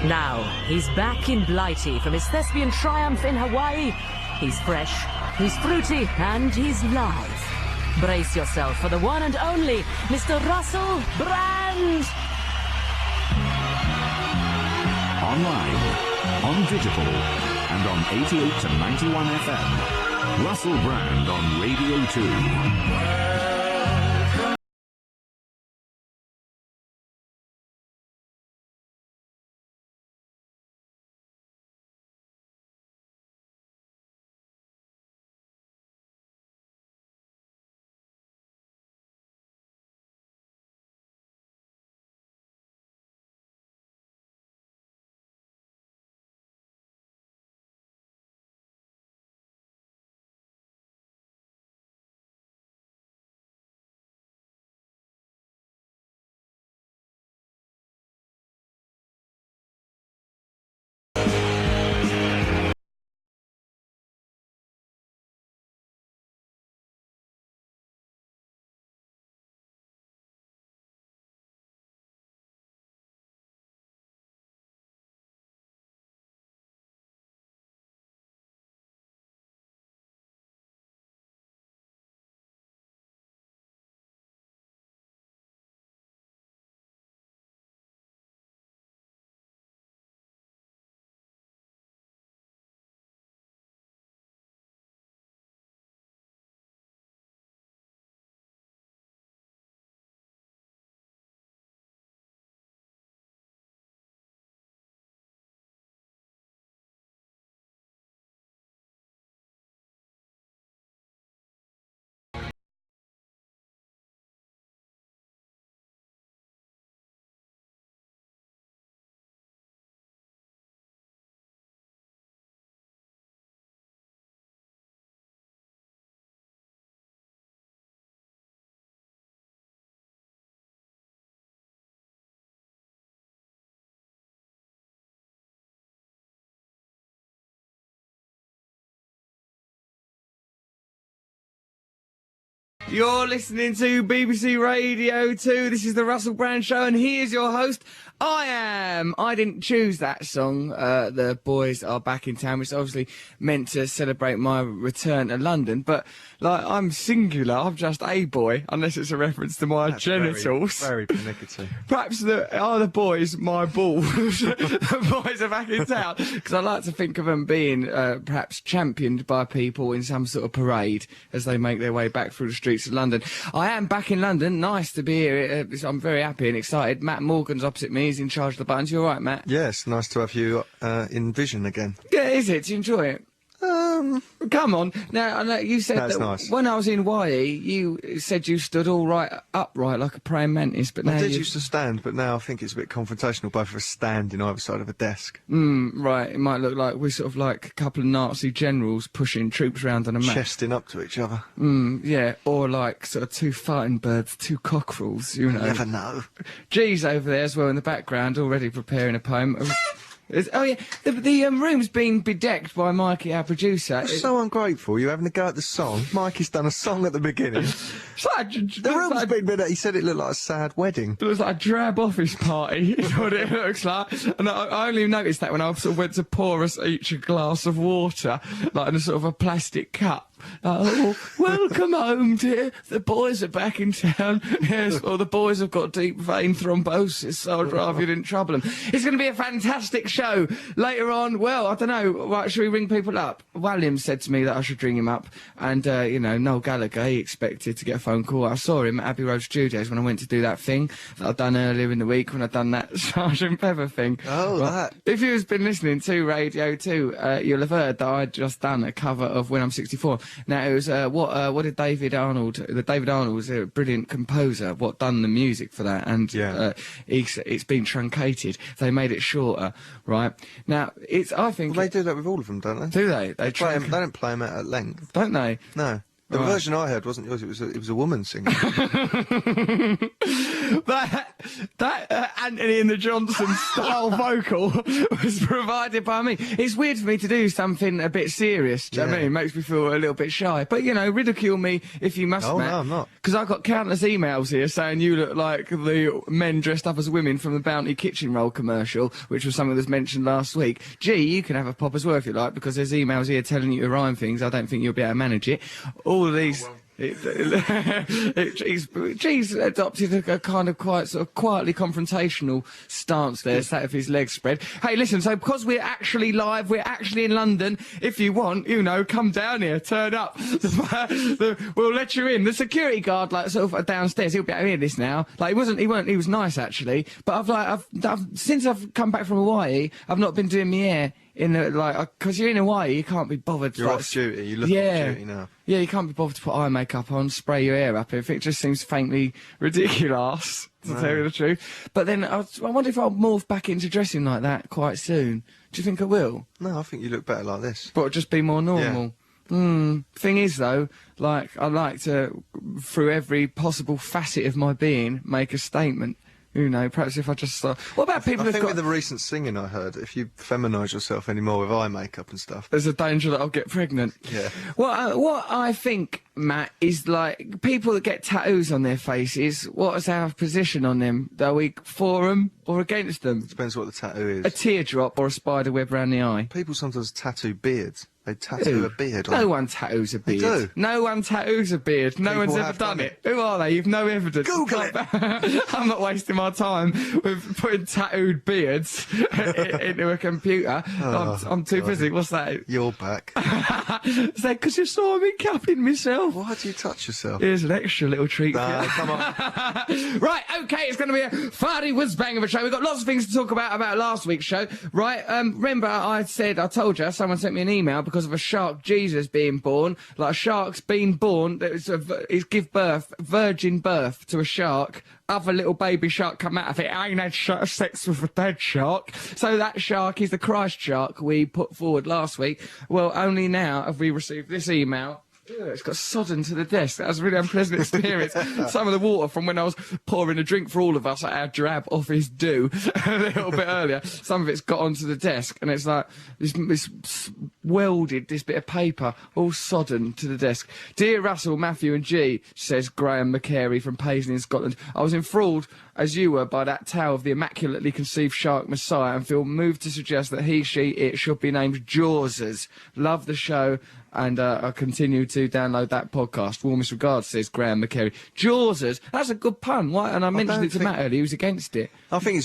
Now, he's back in Blighty from his thespian triumph in Hawaii. He's fresh, he's fruity, and he's live. Brace yourself for the one and only Mr. Russell Brand! Online, on digital, and on 88 to 91 FM. Russell Brand on Radio 2. You're listening to BBC Radio 2. This is the Russell Brand Show, and he is your host. I didn't choose that song, The Boys Are Back in Town, which is obviously meant to celebrate my return to London, but, like, I'm singular, I'm just a boy, unless it's a reference to my genitals. Very pernickety. Perhaps the boys my balls? The boys are back in town, because I like to think of them being, perhaps championed by people in some sort of parade as they make their way back through the streets of London. I am back in London, nice to be here, I'm very happy and excited. Matt Morgan's opposite me. He's in charge of the buttons. You all right, Matt? Yes, nice to have you in vision again. Yeah, is it? Do you enjoy it? Come on. Now, I know you said That's that nice. when I was in YE, you said you stood all right upright like a praying mantis, but now I did used to stand, but now I think it's a bit confrontational, both of us standing either side of a desk. Right, it might look like we're sort of like a couple of Nazi generals pushing troops around on a map. Chesting up to each other. Yeah, or like sort of two fighting birds, two cockerels, you know. You never know. G's over there as well in the background, already preparing a poem. Oh yeah, the room's been bedecked by Mikey, our producer. It's so ungrateful. You having a go at the song. Mikey's done a song at the beginning. The room's been bedecked. He said it looked like a sad wedding. It looks like a drab office party, is what it looks like. And I only noticed that when I sort of went to pour us each a glass of water, like in a sort of a plastic cup. Oh, welcome home, dear. The boys are back in town. Yes, well, the boys have got deep vein thrombosis, so I'd rather you didn't trouble them. It's going to be a fantastic show. Later on, well, I don't know, right, should we ring people up? William said to me that I should ring him up, and, you know, Noel Gallagher, he expected to get a phone call. I saw him at Abbey Road Studios when I went to do that thing that I'd done earlier in the week when I'd done that Sergeant Pepper thing. Oh, right. that. If you've been listening to Radio 2, you'll have heard that I'd just done a cover of When I'm 64. Now, it was, what did David Arnold, David Arnold was a brilliant composer, what done the music for that, and, Yeah. it's been truncated. They made it shorter, right? Now, I think... Well, they do that with all of them, don't they? Do they? They don't play them out at length. Don't they? No. The Right. version I heard wasn't yours, it was a woman singing. But that Anthony and the Johnson style vocal was provided by me. It's weird for me to do something a bit serious. Do you know what I mean? It makes me feel a little bit shy. But, you know, ridicule me if you must, Oh, Matt. no, I'm not. Because I've got countless emails here saying you look like the men dressed up as women from the Bounty kitchen roll commercial, which was something that was mentioned last week. Gee, you can have a pop as well if you like, because there's emails here telling you to rhyme things. I don't think you'll be able to manage it. All of these... G's adopted a kind of quite sort of quietly confrontational stance there, sat with his legs spread. Hey, listen, so because we're actually live, we're actually in London, if you want, you know, come down here, turn up. We'll let you in. The security guard, like, sort of downstairs, he'll be able to hear this now. Like, he was nice, actually. But I've since I've come back from Hawaii, I've not been doing my hair. Because you're in Hawaii, you can't be bothered. You're off duty. You look off duty now. Yeah, you can't be bothered to put eye makeup on, spray your hair up. If it just seems faintly ridiculous, to tell you the truth. But then I wonder if I'll morph back into dressing like that quite soon. Do you think I will? No, I think you look better like this. But just be more normal. Thing is, though, like, I like to, through every possible facet of my being, make a statement. You know, perhaps if I just start... What about people who've got... with the recent singing I heard, if you feminise yourself anymore with eye makeup and stuff... There's a danger that I'll get pregnant. Yeah. What I think, Matt, is like, people that get tattoos on their faces, what is our position on them? Are we for them or against them? Depends what the tattoo is. A teardrop or a spider web around the eye? People sometimes tattoo beards. They tattoo a beard on. No one tattoos a beard. They do. No one tattoos a beard. No People one's ever have done done it. Who are they? You've no evidence. Google it. I'm not wasting my time with putting tattooed beards into a computer. I'm too busy. What's that? You're back. Is that because you saw me cupping myself? Why do you touch yourself? Here's an extra little treat for you. Come on. Right, okay, it's going to be a farty whiz-bang of a show. We've got lots of things to talk about last week's show. Right, remember I told you, someone sent me an email because of a shark Jesus being born. Like, a shark's been born, it's give birth, virgin birth to a shark. Other little baby shark come out of it. I ain't had sex with a dead shark. So that shark is the Christ shark we put forward last week. Well, only now have we received this email. Ew, it's got sodden to the desk. That was a really unpleasant experience. Some of the water from when I was pouring a drink for all of us at our drab office do a little bit earlier, some of it's got onto the desk, and it's like this welded this bit of paper all sodden to the desk. Dear Russell, Matthew and G, says Graham McCary from Paisley in Scotland, I was enthralled as you were by that tale of the immaculately conceived shark messiah and feel moved to suggest that he, she, it should be named Jawsers. Love the show, and I continue to download that podcast. Warmest regards, says Graham McCary. Jawsers, that's a good pun. Why? And I mentioned it to Matt earlier, he was against it. I think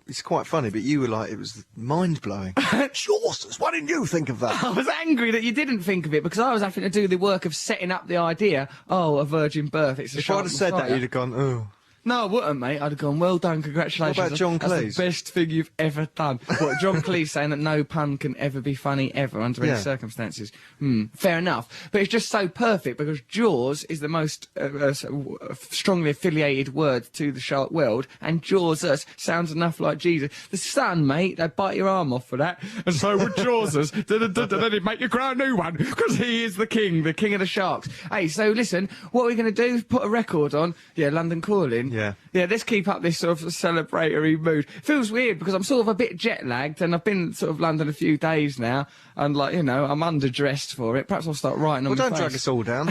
it's quite funny, but you were like, it was mind-blowing. Jawsers, why didn't you think of that? I was angry that you didn't think of it, because I was having to do the work of setting up the idea. Oh, a virgin birth, it's a If shark I'd have said messiah. that, you'd have gone, oh. No, I wouldn't, mate. I'd have gone, well done, congratulations. What about John That's Cleese? the best thing you've ever done. What, John Cleese saying that no pun can ever be funny, ever, under any circumstances. Fair enough. But it's just so perfect, because Jaws is the most strongly affiliated word to the shark world, and Jawsers sounds enough like Jesus. The Sun, mate, they'd bite your arm off for that. And so would Jawsers. Then he'd make you grow a new one, because he is the king of the sharks. Hey, so listen, what we're going to do is put a record on. Yeah, London Calling. Yeah. Yeah, let's keep up this sort of celebratory mood. Feels weird because I'm sort of a bit jet lagged and I've been sort of London a few days now and, like, you know, I'm underdressed for it. Perhaps I'll start writing on my Well, don't face. drag us all down.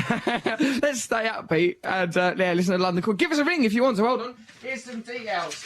Let's stay upbeat and, yeah, listen to London Calling. Give us a ring if you want to. Hold on. Here's some details.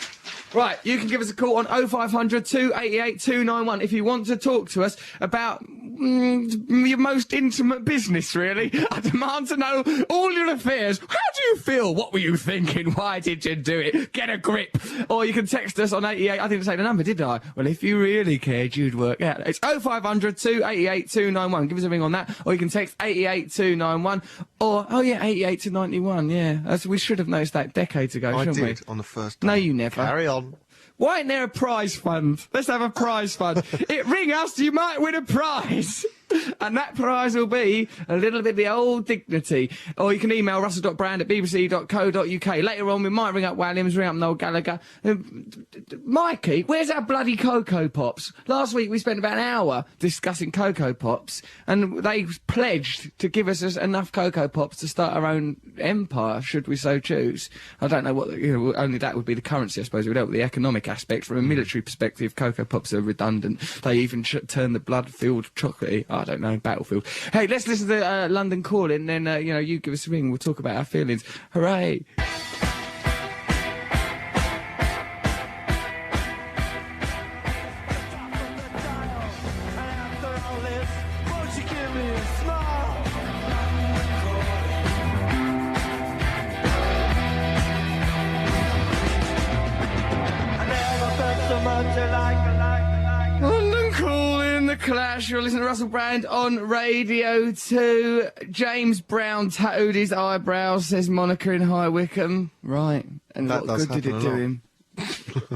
Right, you can give us a call on 0500 288 291 if you want to talk to us about your most intimate business, really. I demand to know all your affairs. How do you feel? What were you thinking? Why did you do it? Get a grip. Or you can text us on 88. I didn't say the number, did I? Well, if you really cared, you'd work out. It's 0500 288 291. Give us a ring on that. Or you can text 88 291. Or, oh yeah, 88 to 91, yeah. We should have noticed that decades ago, I shouldn't we? did on the first day. No, you never. Carry on. Why ain't there a prize fund? Let's have a prize fund. Ring us, you might win a prize. And that prize will be a little bit of the old dignity. Or you can email russell.brand@bbc.co.uk. Later on, we might ring up Williams, ring up Noel Gallagher. Mikey, where's our bloody Cocoa Pops? Last week we spent about an hour discussing Cocoa Pops, and they pledged to give us enough Cocoa Pops to start our own empire, should we so choose. I don't know what, only that would be the currency, I suppose. It would help with the economic aspect. From a military perspective, Cocoa Pops are redundant. They even turn the blood-filled chocolatey. I don't know, battlefield. Hey, let's listen to London Calling, then, you give us a ring, we'll talk about our feelings. Hooray! London Calling, The Clash. You're listening to Russell Brand on Radio 2. James Brown tattooed his eyebrows, says Monica in High Wycombe. Right. And that what good did it do him?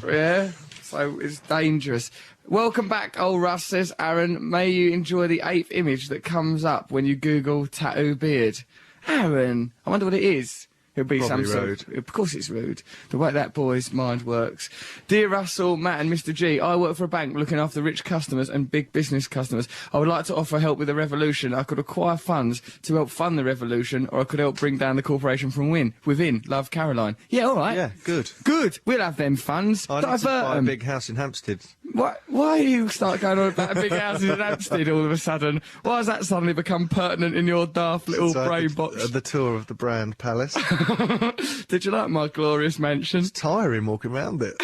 Yeah. So it's dangerous. Welcome back, old Russ, says Aaron. May you enjoy the 8th image that comes up when you Google tattoo beard. Aaron, I wonder what it is. It'll be Probably some rude. Of course it's rude. The way that boy's mind works. Dear Russell, Matt and Mr G, I work for a bank looking after rich customers and big business customers. I would like to offer help with the revolution. I could acquire funds to help fund the revolution, or I could help bring down the corporation from within. Love, Caroline. Yeah, all right. Yeah, good. Good. We'll have them funds. I need to buy a 'em. big house in Hampstead. Why you start going on about big houses in Hampstead all of a sudden? Why has that suddenly become pertinent in your daft little So I brain did, box? the tour of the Brand Palace. Did you like my glorious mansion? It's tiring walking around it.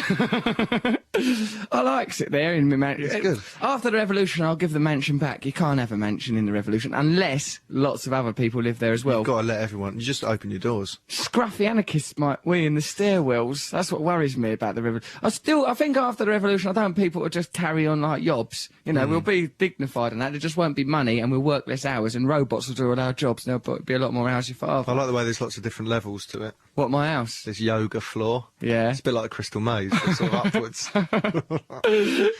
I likes it there in my mansion. It's good. After the revolution, I'll give the mansion back. You can't have a mansion in the revolution unless lots of other people live there as well. You've got to let everyone. You just open your doors. Scruffy anarchists might wee in the stairwells. That's what worries me about the revolution. I think after the revolution, I don't want people to just carry on like yobs. We'll be dignified and that. There just won't be money, and we'll work less hours, and robots will do all our jobs, and there'll be a lot more hours your father. I like the way there's lots of different levels to it. What, my house? There's yoga floor. Yeah. It's a bit like a crystal maze, but sort of upwards.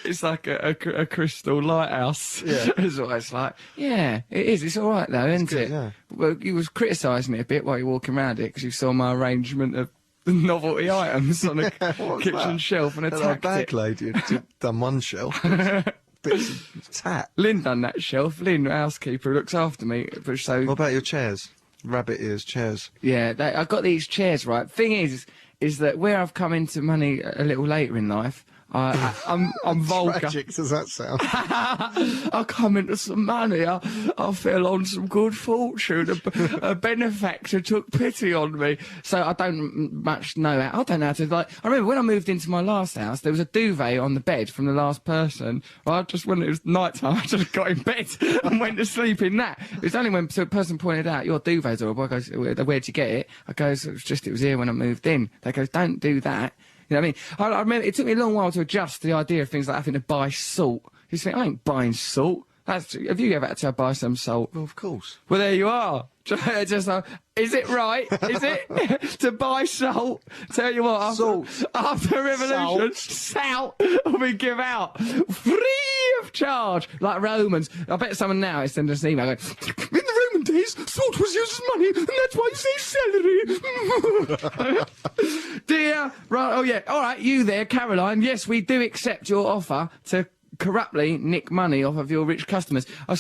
It's like a crystal lighthouse. Yeah. Is what it's like. Yeah, it is. It's all right, though, isn't good, it? yeah. Well, you was criticising it a bit while you're walking around it, because you saw my arrangement of novelty items on a What's kitchen that? shelf and That attacked bag it. lady had done one shelf. Bits of tat. Lynn done that shelf. Lynn, housekeeper, who looks after me. But so What about your chairs? Rabbit ears chairs. yeah, I got these chairs right. Thing is that where I've come into money a little later in life, I'm vulgar. Tragic does that sound? I come into some money. I fell on some good fortune. A benefactor took pity on me. So I don't much know how. I don't know how to, like, I remember when I moved into my last house, there was a duvet on the bed from the last person. I just, when it was night time, I just got in bed and went to sleep in that. It was only when a person pointed out, your duvet's horrible. I goes, where'd you get it? I goes, it was here when I moved in. They goes, don't do that. You know what I mean? I remember it took me a long while to adjust to the idea of things like having to buy salt. You think, I ain't buying salt. Have you ever had to buy some salt? Well, of course. Well, there you are. Just is it right? Is it to buy salt? Tell you what, after revolution, salt will be give out free of charge, like Romans. I bet someone now is sending us an email going, in the Roman days, salt was used as money, and that's why you say celery. Dear, right? Oh yeah, all right, you there, Caroline? Yes, we do accept your offer to corruptly nick money off of your rich customers. I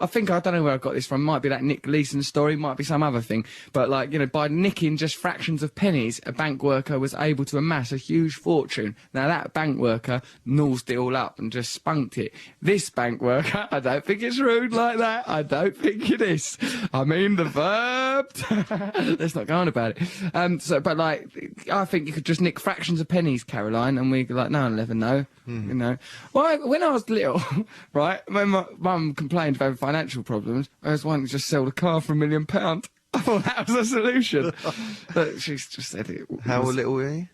think, I don't know where I got this from, might be that Nick Leeson story, might be some other thing, but like, by nicking just fractions of pennies, a bank worker was able to amass a huge fortune. Now that bank worker nosed it all up and just spunked it. This bank worker, I don't think it's rude like that. I don't think it is. I mean the verb. Let's not go on about it. But like, I think you could just nick fractions of pennies, Caroline, and we could, like, no one will ever know. You know, when I was little, right, when my mum complained of having financial problems, I was wanting to just sell the car for £1 million. I thought that was a solution. But she's just said it. How little were you?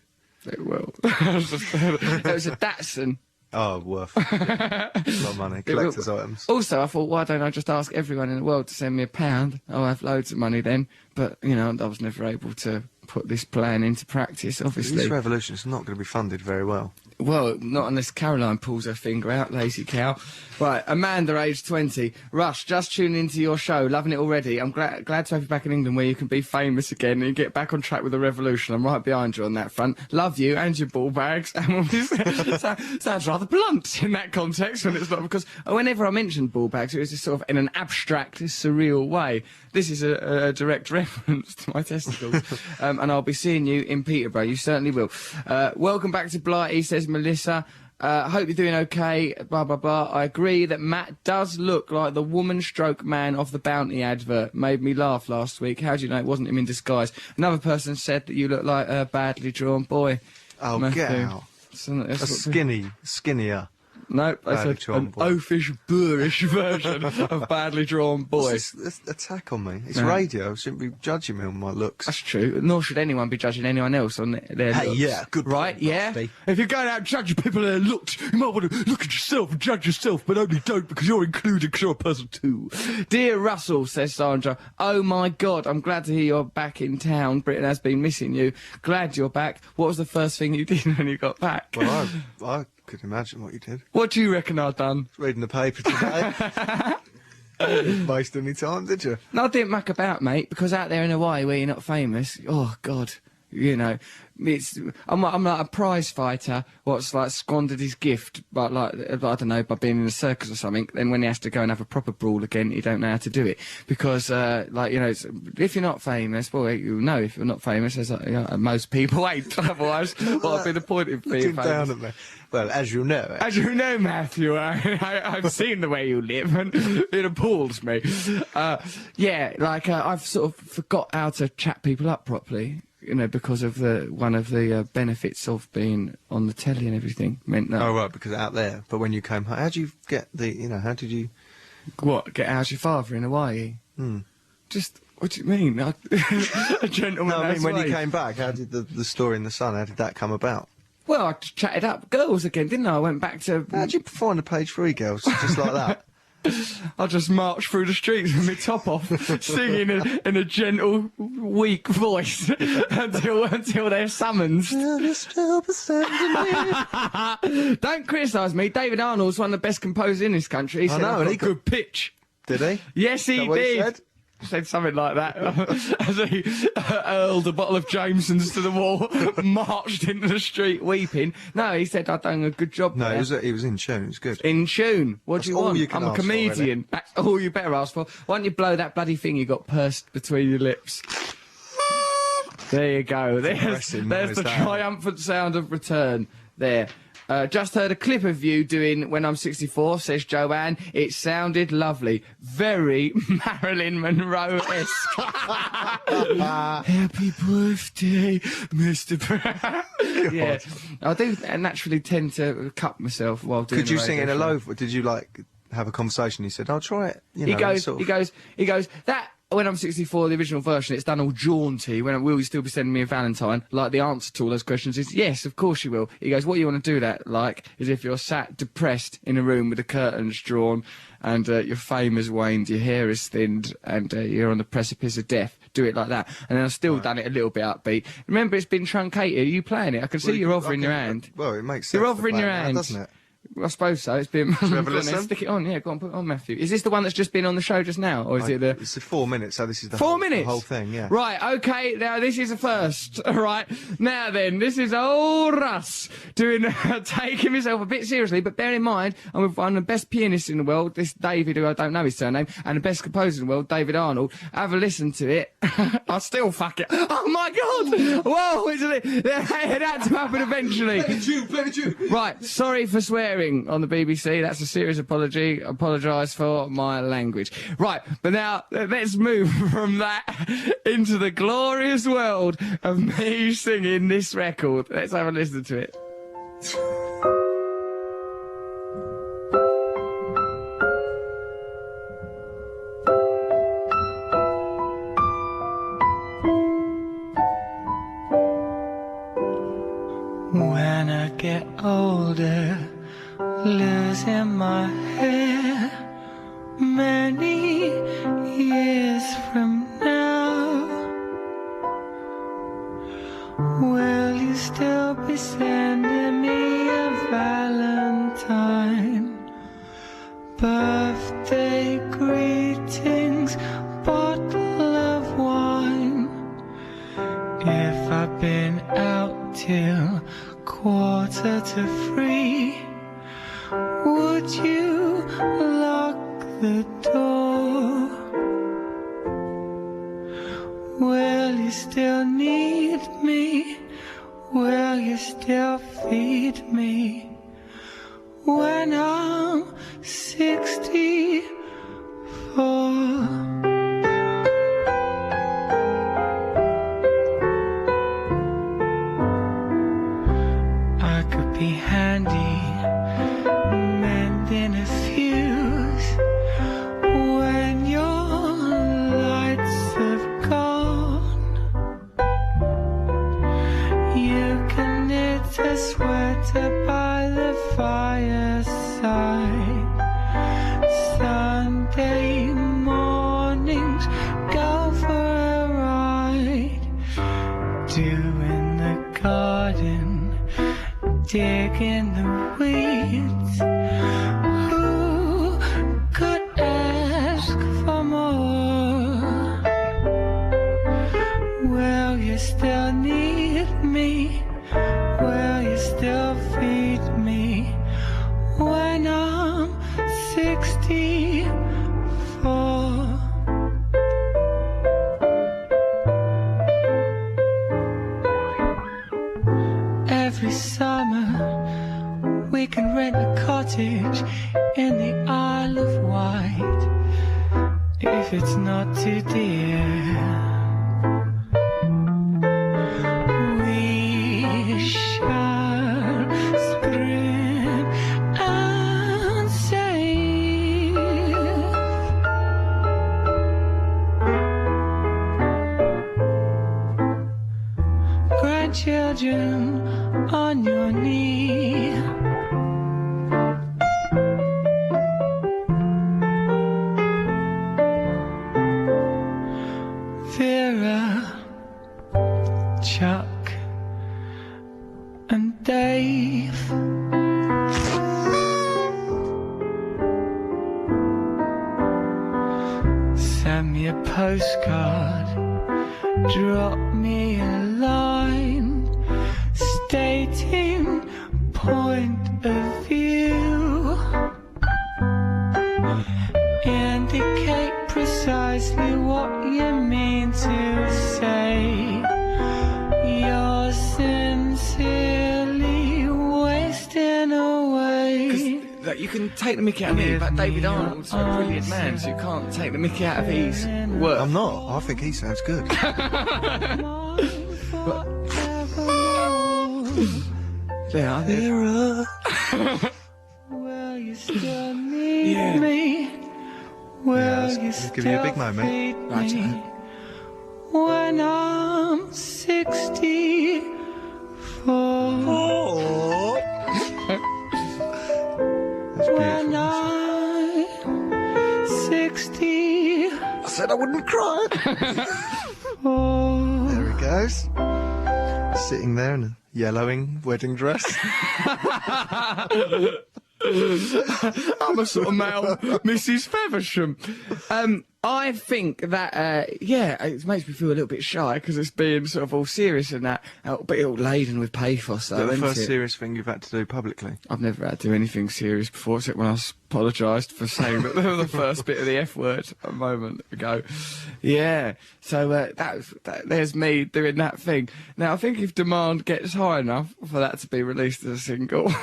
Well, it was a Datsun. Oh, worth a lot of money. Collector's items. Also, I thought, why don't I just ask everyone in the world to send me £1? I'll have loads of money then. But, I was never able to put this plan into practice, obviously. This revolution is not going to be funded very well. Well, not unless Caroline pulls her finger out, lazy cow. Right, Amanda, age 20. Rush, just tuning into your show, loving it already. I'm glad to have you back in England where you can be famous again and get back on track with the revolution. I'm right behind you on that front. Love you and your ball bags. Sounds rather blunt in that context when it's not, because whenever I mentioned ball bags, it was just sort of in an abstract, surreal way. This is a direct reference to my testicles. And I'll be seeing you in Peterborough. You certainly will. Welcome back to Blighty, says Melissa. Hope you're doing okay, blah, blah, blah. I agree that Matt does look like the woman-stroke-man of the Bounty advert. Made me laugh last week. How do you know it wasn't him in disguise? Another person said that you look like a badly drawn boy. Oh, Matthew. get out. Skinnier. No, that's an oafish, boorish version of badly drawn boy. What's this attack on me? It's radio. I shouldn't be judging me on my looks. That's true. Nor should anyone be judging anyone else on their looks. Hey, yeah, good point, right? Yeah. Rusty. If you're going out judging people on their looks, you might want to look at yourself and judge yourself, but only don't because you're included, because you're a person too. Dear Russell, says Sandra, oh my God, I'm glad to hear you're back in town. Britain has been missing you. Glad you're back. What was the first thing you did when you got back? Well, I could imagine what you did. What do you reckon I've done? Reading the paper today. You didn't waste any time, did you? No, I didn't muck about, mate, because out there in Hawaii where you're not famous, oh, God, you know, I'm like a prize fighter what's like squandered his gift, but like, I don't know, by being in a circus or something. Then when he has to go and have a proper brawl again, he don't know how to do it. Because, like, you know, if you're not famous, well, you know if you're not famous, as most people ain't. Otherwise, what would be the point of being famous? Down at me. Well, as you know. As you know, Matthew, I've seen the way you live, and it appalls me. Yeah, like, I've sort of forgot how to chat people up properly. You know, because of one of the benefits of being on the telly and everything meant that. Oh, right, because out there. But when you came home, how did you get how did you... What, get how's your father in Hawaii? Just, what do you mean? A gentleman. No, I mean, when way. you came back, how did the story in the Sun, how did that come about? Well, I chatted up girls again, didn't I? I went back to... How did you find the page 3 girls, just like that? I just marched through the streets with my top off, singing in a gentle, weak voice until they're summoned. Don't criticise me. David Arnold's one of the best composers in this country. He said, know, and he got good pitch. Did he? Yes, he did. Said something like that as he hurled a bottle of Jameson's to the wall, marched into the street weeping. No, he said I'd done a good job. No, there. he was in tune. It was good. In tune. What do you want? You can I'm a ask comedian. For, That's all you better ask for. Why don't you blow that bloody thing you got pursed between your lips? There you go. There's the triumphant sound of return. There. Just heard a clip of you doing When I'm 64, says Joanne. It sounded lovely. Very Marilyn Monroe-esque. Happy birthday, Mr. Yeah. I do naturally tend to cut myself while doing Could you sing in a low... Did you, like, have a conversation? He said, I'll try it. You know, he goes, that... When I'm 64, the original version, it's done all jaunty. Will you still be sending me a Valentine? Like, the answer to all those questions is, yes, of course you will. He goes, what you want to do that like is if you're sat depressed in a room with the curtains drawn and your fame has waned, your hair is thinned and you're on the precipice of death. Do it like that. And then I've still done it a little bit upbeat. Remember, it's been truncated. Are you playing it? I can see your offer in your hand. Well, it makes sense. Your offer in your hand, doesn't it? I suppose so. It's been. Stick it on, yeah. Go on, put it on, Matthew. Is this the one that's just been on the show just now, or is it the? It's 4 minutes, so this is the 4 minutes. The whole thing, yeah. Right. Okay. Now this is a first. Right. Now then, this is old Russ doing taking himself a bit seriously, but bear in mind, I'm with one of the best pianists in the world, this David, who I don't know his surname, and the best composer in the world, David Arnold. Have a listen to it. I'll still fuck it. Oh my God! Whoa! Isn't it? It had to happen eventually. Play the tune. Right. Sorry for swearing on the BBC. That's a serious apology. Apologise for my language. Right, but now let's move from that into the glorious world of me singing this record. Let's have a listen to it. When I get older, losing my hair many years from now, will you still be sending me a are free, would you lock the door? Will you still need me? Will you still feed me when I'm 64? Be handy, mending a fuse when your lights have gone. You can knit a sweater by the fireside. Sunday mornings, go for a ride. Dew in the garden, dig in the weeds. Who could ask for more? Will you still need me? Will you still feed me when I'm 64? Every summer we can rent a cottage in the Isle of Wight, if it's not too dear. We shall scream and save. Grandchildren on your knee. Vera, Chuck, and Dave. Send me a postcard, drop me a line stating point of view. Indicate precisely what you mean to say. You're sincerely wasting away. Like, you can take the mickey out of me, but David Arnold's a brilliant man, so you can't take the mickey out of his work. I'm not. I think he sounds good. There, Vera, will you still need me? Will you still give me a big moment. feed Right, me when I'm 64? Oh. That's When beautiful. I'm 60. I said I wouldn't cry. There he goes. Sitting there in a yellowing wedding dress. I'm a sort of male Mrs. Feversham. I think that, it makes me feel a little bit shy because it's being sort of all serious and that, but all laden with pathos, though, The isn't first it? serious thing you've had to do publicly. I've never had to do anything serious before, except when I apologised for saying the first bit of the F word a moment ago. Yeah, so there's me doing that thing. Now, I think if demand gets high enough for that to be released as a single...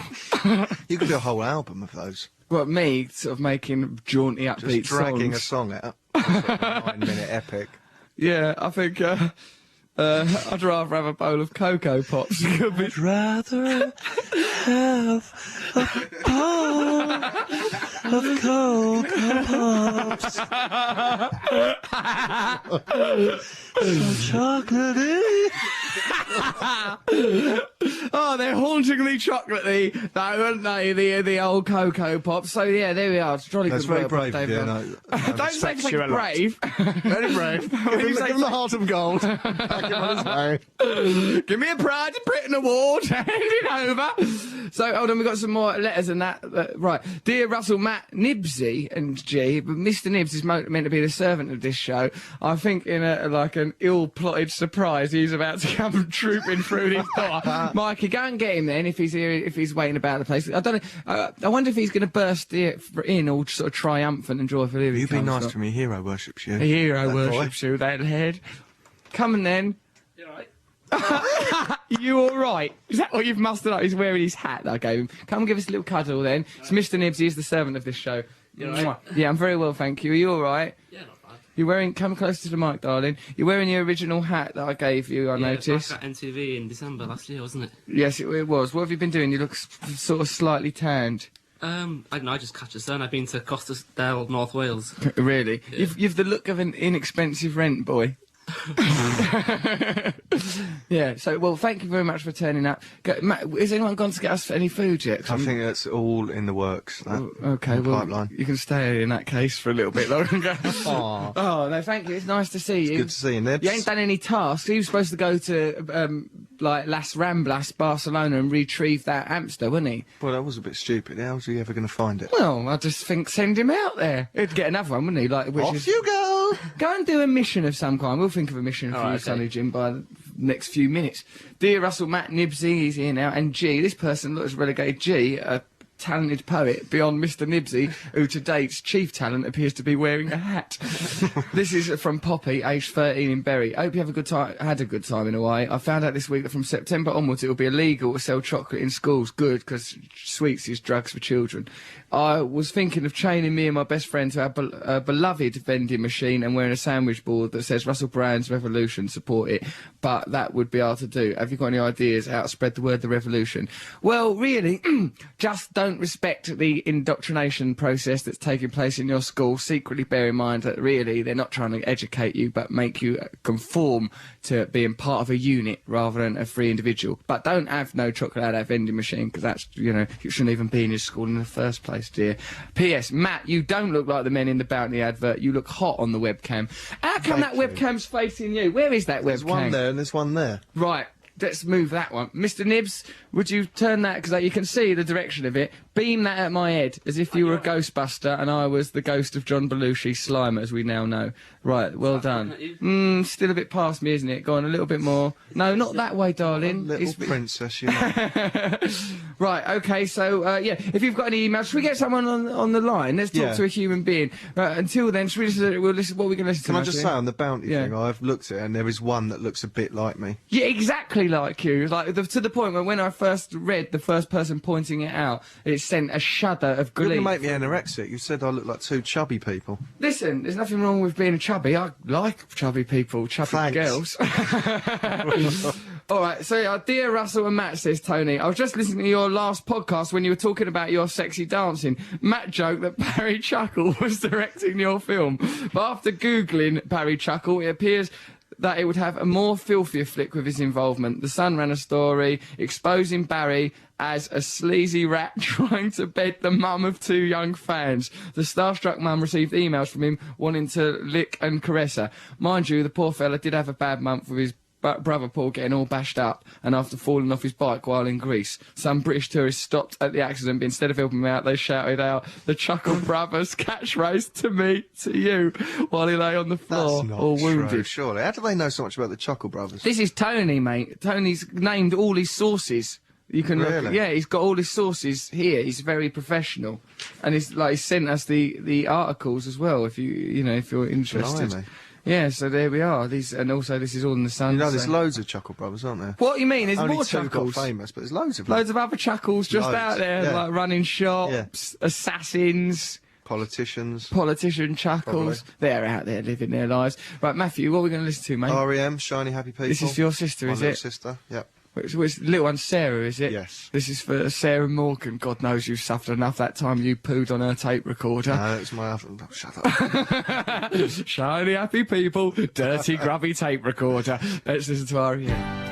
You could do a whole album of those. Well, me sort of making jaunty, upbeat Just dragging songs. a song out. A sort of 9-minute epic. Yeah, I think I'd rather have a bowl of Cocoa Pops. I'd rather have a bowl of Cocoa Pops. So chocolatey. Oh, they're hauntingly chocolatey, though, aren't they? The old Cocoa Pops. So yeah, there we are. It's jolly That's good very work, brave. David. Yeah, no, Don't say respect you a lot. brave. Very brave. Give him the heart of gold. Back him on his way. Give me a Pride of Britain award. Hand it over. So, hold on, we've got some more letters and that. Right. Dear Russell, Matt, Nibsy and G, but Mr. Nibs is meant to be the servant of this show. I think in an ill-plotted surprise, he's about to come trooping through this door. Mikey, go and get him then if he's here, if he's waiting about the place. I don't know. I wonder if he's going to burst in all sort of triumphant and joyful. You'd be nice to me. Hero worships you. A hero worships you, that head. Come on then. You alright? You all right? Is that what you've mustered up? He's wearing his hat that I gave him. Come give us a little cuddle then. It's Mr. Nibs. He's the servant of this show. You all right? Yeah, I'm very well, thank you. Are you all right? Yeah, not bad. You're wearing. Come closer to the mic, darling. You're wearing your original hat that I gave you. I noticed. Back at NTV in December last year, wasn't it? Yes, it was. What have you been doing? You look sort of slightly tanned. I don't know. I just catch the sun. I've been to Costerdale, North Wales. Really? Yeah. You've the look of an inexpensive rent boy. Yeah, so, well, thank you very much for turning up. Matt, has anyone gone to get us any food yet? I think that's all in the works. Okay, well, pipeline. you can stay in that case for a little bit longer. Aw. Oh, no, thank you. It's nice to see you. Good to see you, Nibs. You ain't done any tasks. You were supposed to go to, Las Ramblas, Barcelona, and retrieve that hamster, wasn't he? Well, that was a bit stupid. How's he ever going to find it? Well, I just think send him out there. He'd get another one, wouldn't he? Off you go! Go and do a mission of some kind. We'll think of a mission for you, okay. Sonny Jim, by the next few minutes. Dear Russell, Matt, Nibsy, he's here now, and G, this person looks relegated G, a talented poet beyond Mr. Nibsy, who to date's chief talent appears to be wearing a hat. This is from Poppy, aged 13 in Bury. I hope you have had a good time in Hawaii. I found out this week that from September onwards it will be illegal to sell chocolate in schools. Good, because sweets is drugs for children. I was thinking of training me and my best friend to have a beloved vending machine and wearing a sandwich board that says Russell Brand's Revolution, support it. But that would be hard to do. Have you got any ideas how to spread the word the revolution? Well, really, just don't respect the indoctrination process that's taking place in your school. Secretly bear in mind that really they're not trying to educate you but make you conform to being part of a unit rather than a free individual. But don't have no chocolate out of that vending machine, because that's, you know, you shouldn't even be in your school in the first place, dear. P.S. Matt, you don't look like the men in the Bounty advert. You look hot on the webcam. How come that webcam's facing you? Where is that webcam? There's one there and there's one there. Right. Let's move that one. Mr. Nibs, would you turn that, because you can see the direction of it, beam that at my head, as if you were a Ghostbuster and I was the ghost of John Belushi, Slimer, as we now know. Right, well done. Still a bit past me, isn't it? Go on, a little bit more. No, not that way, darling. Little princess, you know. Right, okay, so, yeah, if you've got any emails, should we get someone on the line? Let's talk to a human being. Right, until then, should we listen, what are we going to listen to? Can I just say, on the Bounty thing, I've looked at it and there is one that looks a bit like me. Yeah, exactly like you. Like, to the point where when I first read the first person pointing it out, it sent a shudder of glee. You're going to make me anorexic. You said I look like two chubby people. Listen, there's nothing wrong with being chubby. I like chubby people, chubby girls. All right, so dear Russell and Matt, says Tony, I was just listening to your last podcast when you were talking about your sexy dancing. Matt joked that Barry Chuckle was directing your film, but after Googling Barry Chuckle, it appears that it would have a more filthier flick with his involvement. The Sun ran a story exposing Barry as a sleazy rat trying to bed the mum of two young fans. The starstruck mum received emails from him wanting to lick and caress her. Mind you, the poor fella did have a bad month with his brother Paul getting all bashed up and after falling off his bike while in Greece. Some British tourists stopped at the accident, but instead of helping him out, they shouted out the Chuckle Brothers catchphrase, to me, to you, while he lay on the floor, all wounded. True, surely. How do they know so much about the Chuckle Brothers? This is Tony, mate. Tony's named all his sources. You can Really? yeah, he's got all his sources here. He's very professional, and he's sent us the articles as well. If if you're interested. Blimey. Yeah, so there we are. And also this is all in the Sun. You know, there's so- loads of Chuckle Brothers, aren't there? What do you mean? There's Only more two chuckles. got famous, but there's loads of them. Loads of other chuckles just Loads, out there, yeah. like running shops, assassins, Politicians. politician chuckles. Probably. They're out there living their lives. Right, Matthew, what are we going to listen to, mate? R.E.M., Shiny Happy People. This is for your sister, My is little it? sister, yep. Which little one, Sarah, is it? Yes. This is for Sarah Morgan. God knows you've suffered enough that time you pooed on her tape recorder. No, it's my other... Oh, shut up. Shiny happy people, dirty grubby tape recorder. Let's listen to R.E.M.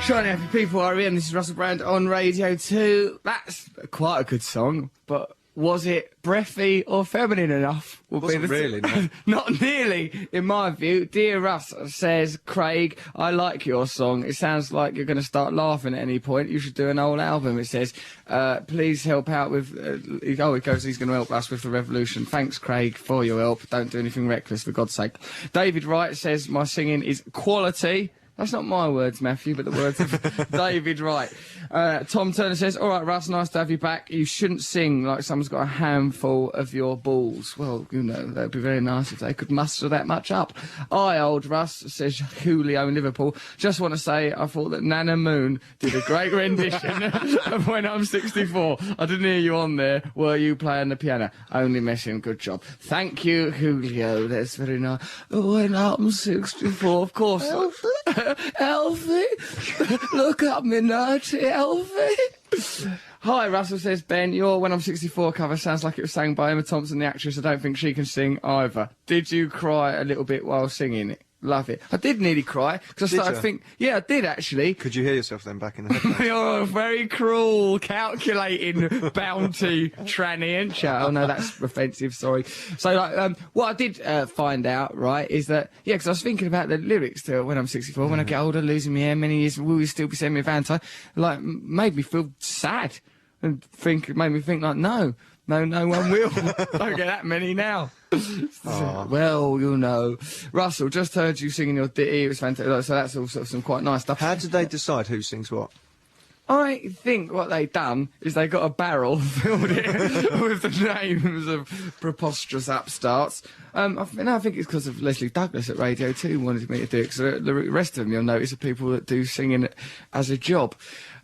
Shiny Happy People are in. This is Russell Brand on Radio 2. That's quite a good song, but was it breathy or feminine enough? Wasn't really, no. Not nearly, in my view. Dear Russ, says Craig, I like your song. It sounds like you're going to start laughing at any point. You should do an whole album, it says. Please help out with... it goes, he's going to help us with the revolution. Thanks, Craig, for your help. Don't do anything reckless, for God's sake. David Wright says, my singing is quality. That's not my words, Matthew, but the words of David Wright. Tom Turner says, all right, Russ, nice to have you back. You shouldn't sing like someone's got a handful of your balls. Well, you know, that would be very nice if they could muster that much up. I, old Russ, says Julio in Liverpool, just want to say I thought that Nana Moon did a great rendition of When I'm 64. I didn't hear you on there. Were you playing the piano? Only messing. Good job. Thank you, Julio. That's very nice. When I'm 64, of course. Elfie, look up me naughty, Elfie. Hi, Russell, says Ben. Your When I'm 64 cover sounds like it was sang by Emma Thompson, the actress. I don't think she can sing either. Did you cry a little bit while singing it? Love it. I did nearly cry, because I started to think... Yeah, I did, actually. Could you hear yourself then back in the headphones? You're a very cruel, calculating bounty tranny, ain't you? Oh, no, that's offensive, sorry. So, like, what I did find out, right, is that... Yeah, because I was thinking about the lyrics to When I'm 64. When I get older, losing my hair, many years, will you still be sending me a Valentine? Like, made me feel sad. And made me think, like, no one will. Don't get that many now. Well, you know. Russell, just heard you singing your ditty. It was fantastic. So that's all sort of some quite nice stuff. How did they decide who sings what? I think what they done is they got a barrel, filled it with the names of preposterous upstarts. I think it's because of Leslie Douglas at Radio 2 wanted me to do it, because the rest of them, you'll notice, are people that do singing as a job.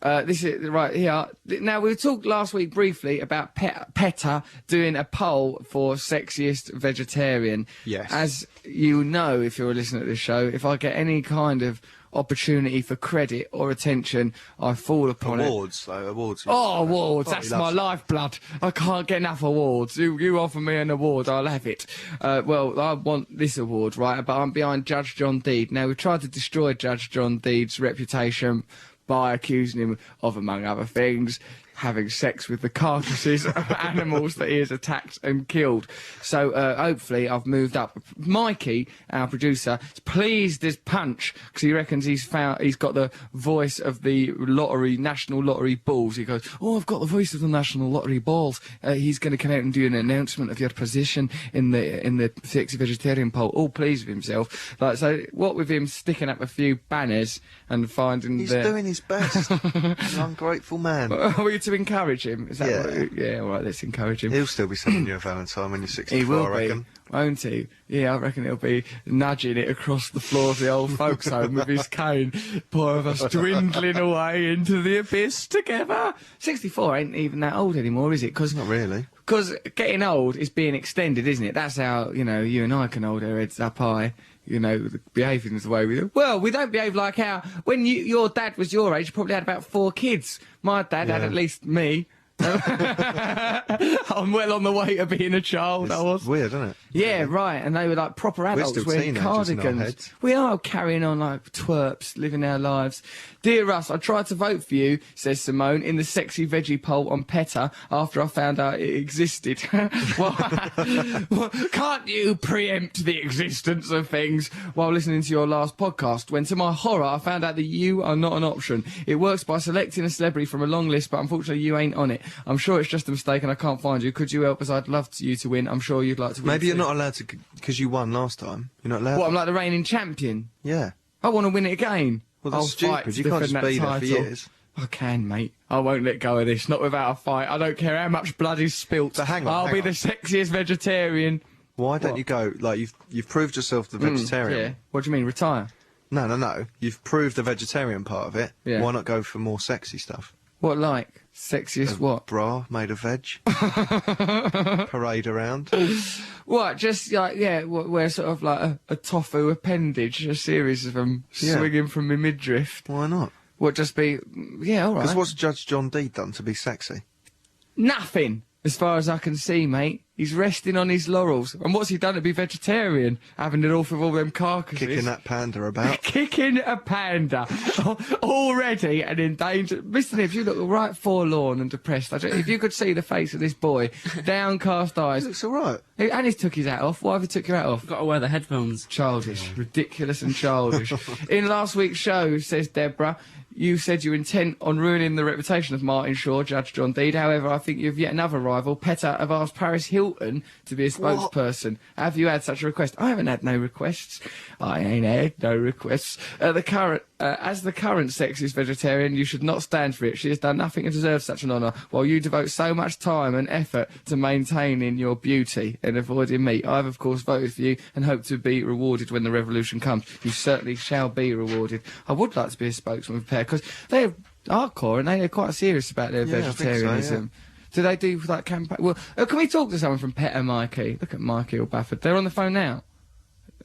This is right here. Now, we talked last week briefly about PETA doing a poll for Sexiest Vegetarian. Yes. As you know, if you're a listener to this show, if I get any kind of opportunity for credit or attention, I fall upon awards, though, awards. Oh, awards, that's my lifeblood. I can't get enough awards. You offer me an award, I'll have it. Well, I want this award, right, but I'm behind Judge John Deed. Now, we tried to destroy Judge John Deed's reputation by accusing him of, among other things, having sex with the carcasses of animals that he has attacked and killed. So, hopefully, I've moved up. Mikey, our producer, is pleased as punch, because he reckons he's got the voice of the lottery, National Lottery Balls. He goes, oh, I've got the voice of the National Lottery Balls. He's going to come out and do an announcement of your position in the Sexy Vegetarian poll. All pleased with himself. Like, so, what with him sticking up a few banners and finding He's doing his best. He's an ungrateful man. To encourage him, is that yeah. All right, let's encourage him. He'll still be sending you a Valentine when you're 64, he will I reckon. Be, won't he? Yeah, I reckon he'll be nudging it across the floor of the old folks' home with his cane. Poor of us dwindling away into the abyss together. 64 ain't even that old anymore, is it? Not really. Because getting old is being extended, isn't it? That's how, you know, you and I can hold our heads up high. You know, behaving the way we do. Well, we don't behave like how... When your dad was your age, you probably had about 4 kids. My dad had at least me. I'm well on the way to being a child. I was weird, isn't it? Yeah, right. And they were like proper adults wearing cardigans. We are carrying on like twerps, living our lives. Dear Russ, I tried to vote for you, says Simone, in the sexy veggie poll on PETA after I found out it existed. Well, can't you preempt the existence of things while listening to your last podcast? When, to my horror, I found out that you are not an option. It works by selecting a celebrity from a long list, but unfortunately you ain't on it. I'm sure it's just a mistake and I can't find you. Could you help us? I'd love you to win. I'm sure you'd like to win. Maybe you're not allowed to, because you won last time. You're not allowed. What, I'm like the reigning champion? Yeah. I want to win it again. Well, that's stupid. You can't just be there for years. I can, mate. I won't let go of this. Not without a fight. I don't care how much blood is spilt. So hang on. I'll be the sexiest vegetarian. Why don't you go, like, you've proved yourself the vegetarian. Yeah. What do you mean, retire? No. You've proved the vegetarian part of it. Yeah. Why not go for more sexy stuff? What, like? Sexiest what? Bra made of veg. Parade around. What, just like, yeah, wear sort of like a tofu appendage, a series of them swinging from my midriff. Why not? What, just be, yeah, all right. Because what's Judge John Deed done to be sexy? Nothing. As far as I can see, mate, he's resting on his laurels. And what's he done to be vegetarian? Having it off with all them carcasses. Kicking that panda about. Kicking a panda. Already an endangered... Mr. Nibs, you look right forlorn and depressed. If you could see the face of this boy, downcast eyes... He looks all right. And he's took his hat off. Why have you took your hat off? Got to wear the headphones. Childish. Ridiculous and childish. In last week's show, says Deborah, you said you were intent on ruining the reputation of Martin Shaw, Judge John Deed. However, I think you have yet another rival. PETA have asked Paris Hilton to be a spokesperson. Have you had such a request? I haven't had no requests. I ain't had no requests. As the current sexiest vegetarian, you should not stand for it. She has done nothing to deserve such an honour, while you devote so much time and effort to maintaining your beauty and avoiding meat. I have, of course, voted for you and hope to be rewarded when the revolution comes. You certainly shall be rewarded. I would like to be a spokesman for PETA, because they're hardcore and they're quite serious about their vegetarianism. Do they do like campaign? Well, can we talk to someone from PETA, Mikey? Look at Mikey or Bafford. They're on the phone now.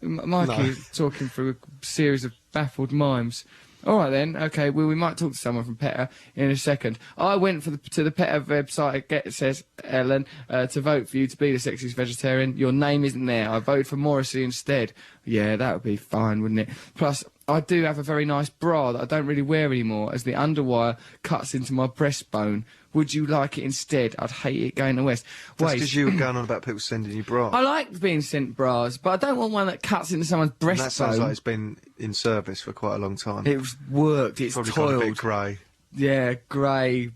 Mikey's talking through a series of baffled mimes. All right then, okay, well, we might talk to someone from PETA in a second. I went to the PETA website, it says, Ellen, to vote for you to be the sexiest vegetarian. Your name isn't there. I voted for Morrissey instead. Yeah, that would be fine, wouldn't it? Plus, I do have a very nice bra that I don't really wear anymore, as the underwire cuts into my breastbone. Would you like it instead? I'd hate it going to West. That's because you were going on about people sending you bras. I like being sent bras, but I don't want one that cuts into someone's breastbone. That sounds like it's been in service for quite a long time. It's worked, it's probably toiled. Got a bit grey. Yeah, grey,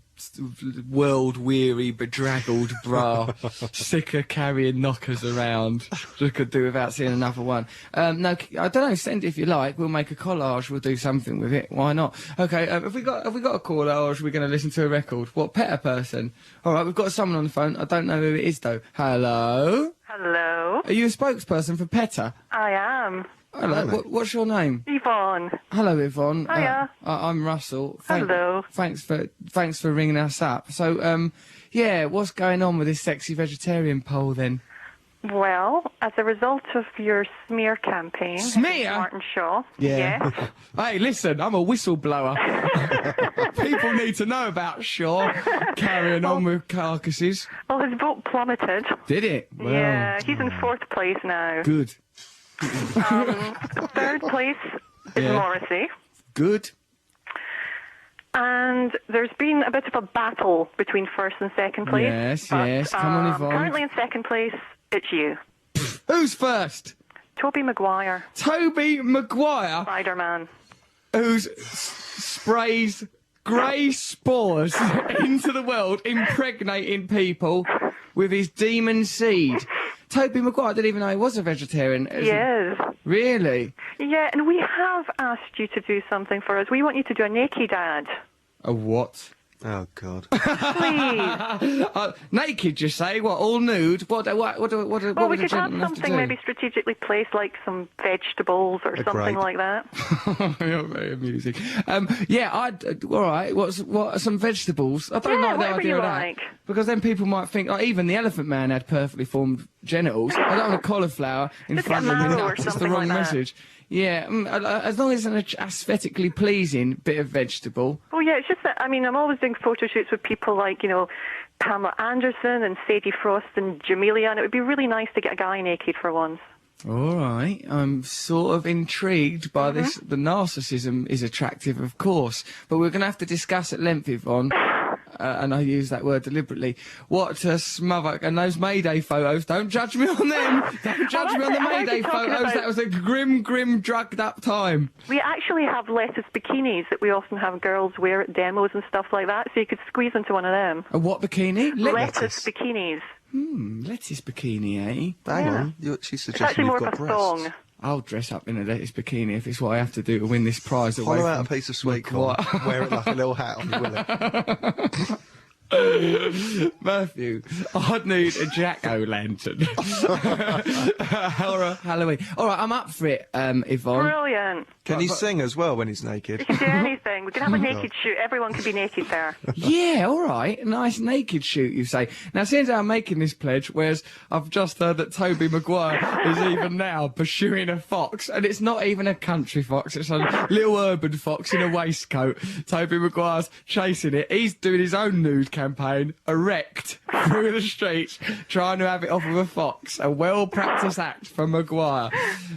world-weary, bedraggled bra. Sick of carrying knockers around. Just could do without seeing another one. No, I don't know, send it if you like. We'll make a collage, we'll do something with it. Why not? Okay, have we got a caller, or are we going to listen to a record? What, PETA person? Alright, we've got someone on the phone. I don't know who it is, though. Hello? Hello? Are you a spokesperson for PETA? I am. Hello, what's your name? Yvonne. Hello, Yvonne. Hiya. I'm Russell. Hello. Thanks for ringing us up. So, yeah, what's going on with this sexy vegetarian poll then? Well, as a result of your smear campaign... Smear? Martin Shaw. Yeah. Yes. Hey, listen, I'm a whistleblower. People need to know about Shaw carrying on with carcasses. Well, his vote plummeted. Did it? Well, Yeah, he's in 4th place now. Good. 3rd place is Morrissey. Good. And there's been a bit of a battle between 1st and 2nd place. Yes, but, yes. Come on, Yvonne. Currently in 2nd place, it's you. Who's first? Toby Maguire. Toby Maguire, Spider-Man. who sprays grey spores into the world, impregnating people with his demon seed. Toby Maguire didn't even know he was a vegetarian. Yes. Really? Yeah, and we have asked you to do something for us. We want you to do a naked ad. A what? Oh, God. Please. Naked, you say? What, all nude? What Well, would we a could have gentleman have to something do? maybe strategically placed, like some vegetables or something grape. like that. You're very amusing. Yeah, all right, what, some vegetables? I don't Yeah, like the whatever idea you of that. like. Because then people might think, like, even the Elephant Man had perfectly formed genitals. I don't want a cauliflower in Just front get of me. marrow or It's the something wrong like that. message. Yeah, as long as it's an aesthetically pleasing bit of vegetable. Well, yeah, it's just that, I mean, I'm always doing photo shoots with people like, you know, Pamela Anderson and Sadie Frost and Jamelia, and it would be really nice to get a guy naked for once. All right, I'm sort of intrigued by this. The narcissism is attractive, of course, but we're going to have to discuss at length, Yvonne, and I use that word deliberately, what to smother. And those Mayday photos, don't judge me on them. Don't judge me on the I heard Mayday you talking photos. about- That was a grim, drugged-up time. We actually have lettuce bikinis that we often have girls wear at demos and stuff like that, so you could squeeze into one of them. A what bikini? Lettuce bikinis. Lettuce bikini, eh? Hang Yeah. on. She's It's suggesting actually you've more got of a breasts. thong. I'll dress up in a lettuce bikini if it's what I have to do to win this prize away Hollow out from a piece of sweet corn, Maguire. wear it like a little hat on your willy. Matthew, I'd need a jack-o'-lantern. Horror Halloween. All right, I'm up for it, Yvonne. Brilliant. Can he sing as well when he's naked? You can do anything. We can have a naked shoot. Everyone can be naked there. Yeah, all right. A nice naked shoot, you say. Now, since I'm making this pledge, whereas I've just heard that Toby Maguire is even now pursuing a fox, and it's not even a country fox, it's a little urban fox in a waistcoat. Toby Maguire's chasing it. He's doing his own nude campaign campaign, erect through the streets, trying to have it off with a fox. A well-practiced act from Maguire.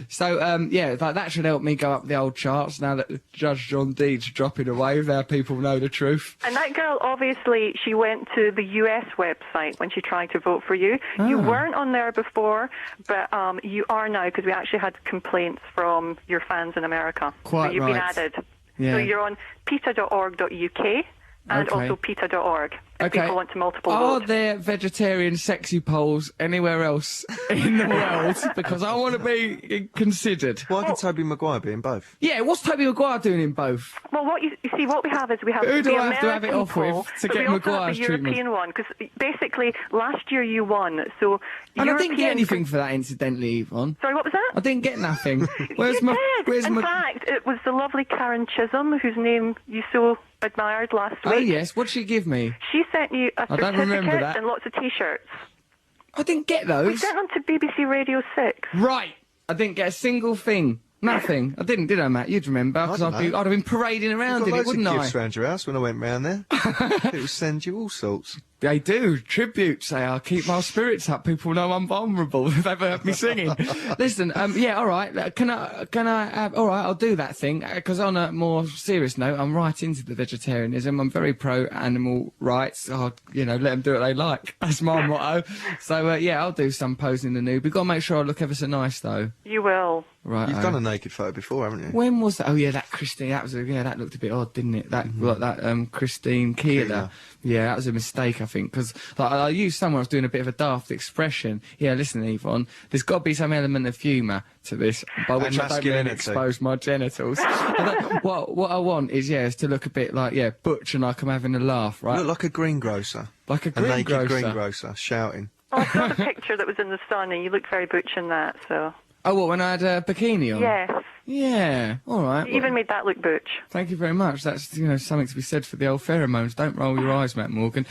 So, yeah, that should help me go up the old charts now that Judge John Deed's dropping away. Now people know the truth. And that girl, obviously, she went to the US website when she tried to vote for you. You weren't on there before, but you are now, because we actually had complaints from your fans in America. Quite so you've right. been added. Yeah. So you're on PETA.org.uk and also PETA.org. If people want to multiple Are vote. there vegetarian sexy polls anywhere else in the world? Because I want to be considered. Why can Toby Maguire be in both? Yeah, what's Toby Maguire doing in both? Well, what you see, what we have is we have Who do the I have to have it American off with poll, to but get we also Maguire's have the European treatment? one, because basically last year you won. So And I didn't get European- anything for that, incidentally, Yvonne. Sorry, what was that? I didn't get nothing. Where's you my? did. Where's in my? fact, it was the lovely Karen Chisholm, whose name you so admired last Oh week. yes, what'd she give me? She sent you a I don't remember certificate that. and lots of T-shirts. I didn't get We those. sent them to BBC Radio 6. Right, I didn't get a single thing. Nothing. I didn't, did I, Matt? You'd remember, because I don't know. I'd have been parading around Got in it, loads wouldn't of I? gifts around your house when I went round there. People send you all sorts. They do. Tributes, they are. Keep my spirits up. People know I'm vulnerable if they've heard me singing. Listen, yeah, all right. Can I have, all right, I'll do that thing. Because on a more serious note, I'm right into the vegetarianism. I'm very pro-animal rights. I'll, let them do what they like. That's my motto. So, yeah, I'll do some posing the nude. We've got to make sure I look ever so nice, though. You will. Right. You've done a naked photo before, haven't you? When was that? Oh yeah, that Christine. That was that looked a bit odd, didn't it? That Christine Keeler. Yeah, that was a mistake, I think, because I used somewhere I was doing a bit of a daft expression. Yeah, listen, Yvonne, there's got to be some element of humour to this, by which I don't mean masculinity. expose my genitals. What I want is to look a bit like butch and like I'm having a laugh, right? You look like a greengrocer. Like a A naked greengrocer. greengrocer shouting. Oh, I saw the picture that was in the Sun, and you looked very butch in that, so... Oh, what, when I had a bikini on? Yes. Yeah, all right. You even made that look butch. Thank you very much. That's, something to be said for the old pheromones. Don't roll your eyes, Matt Morgan.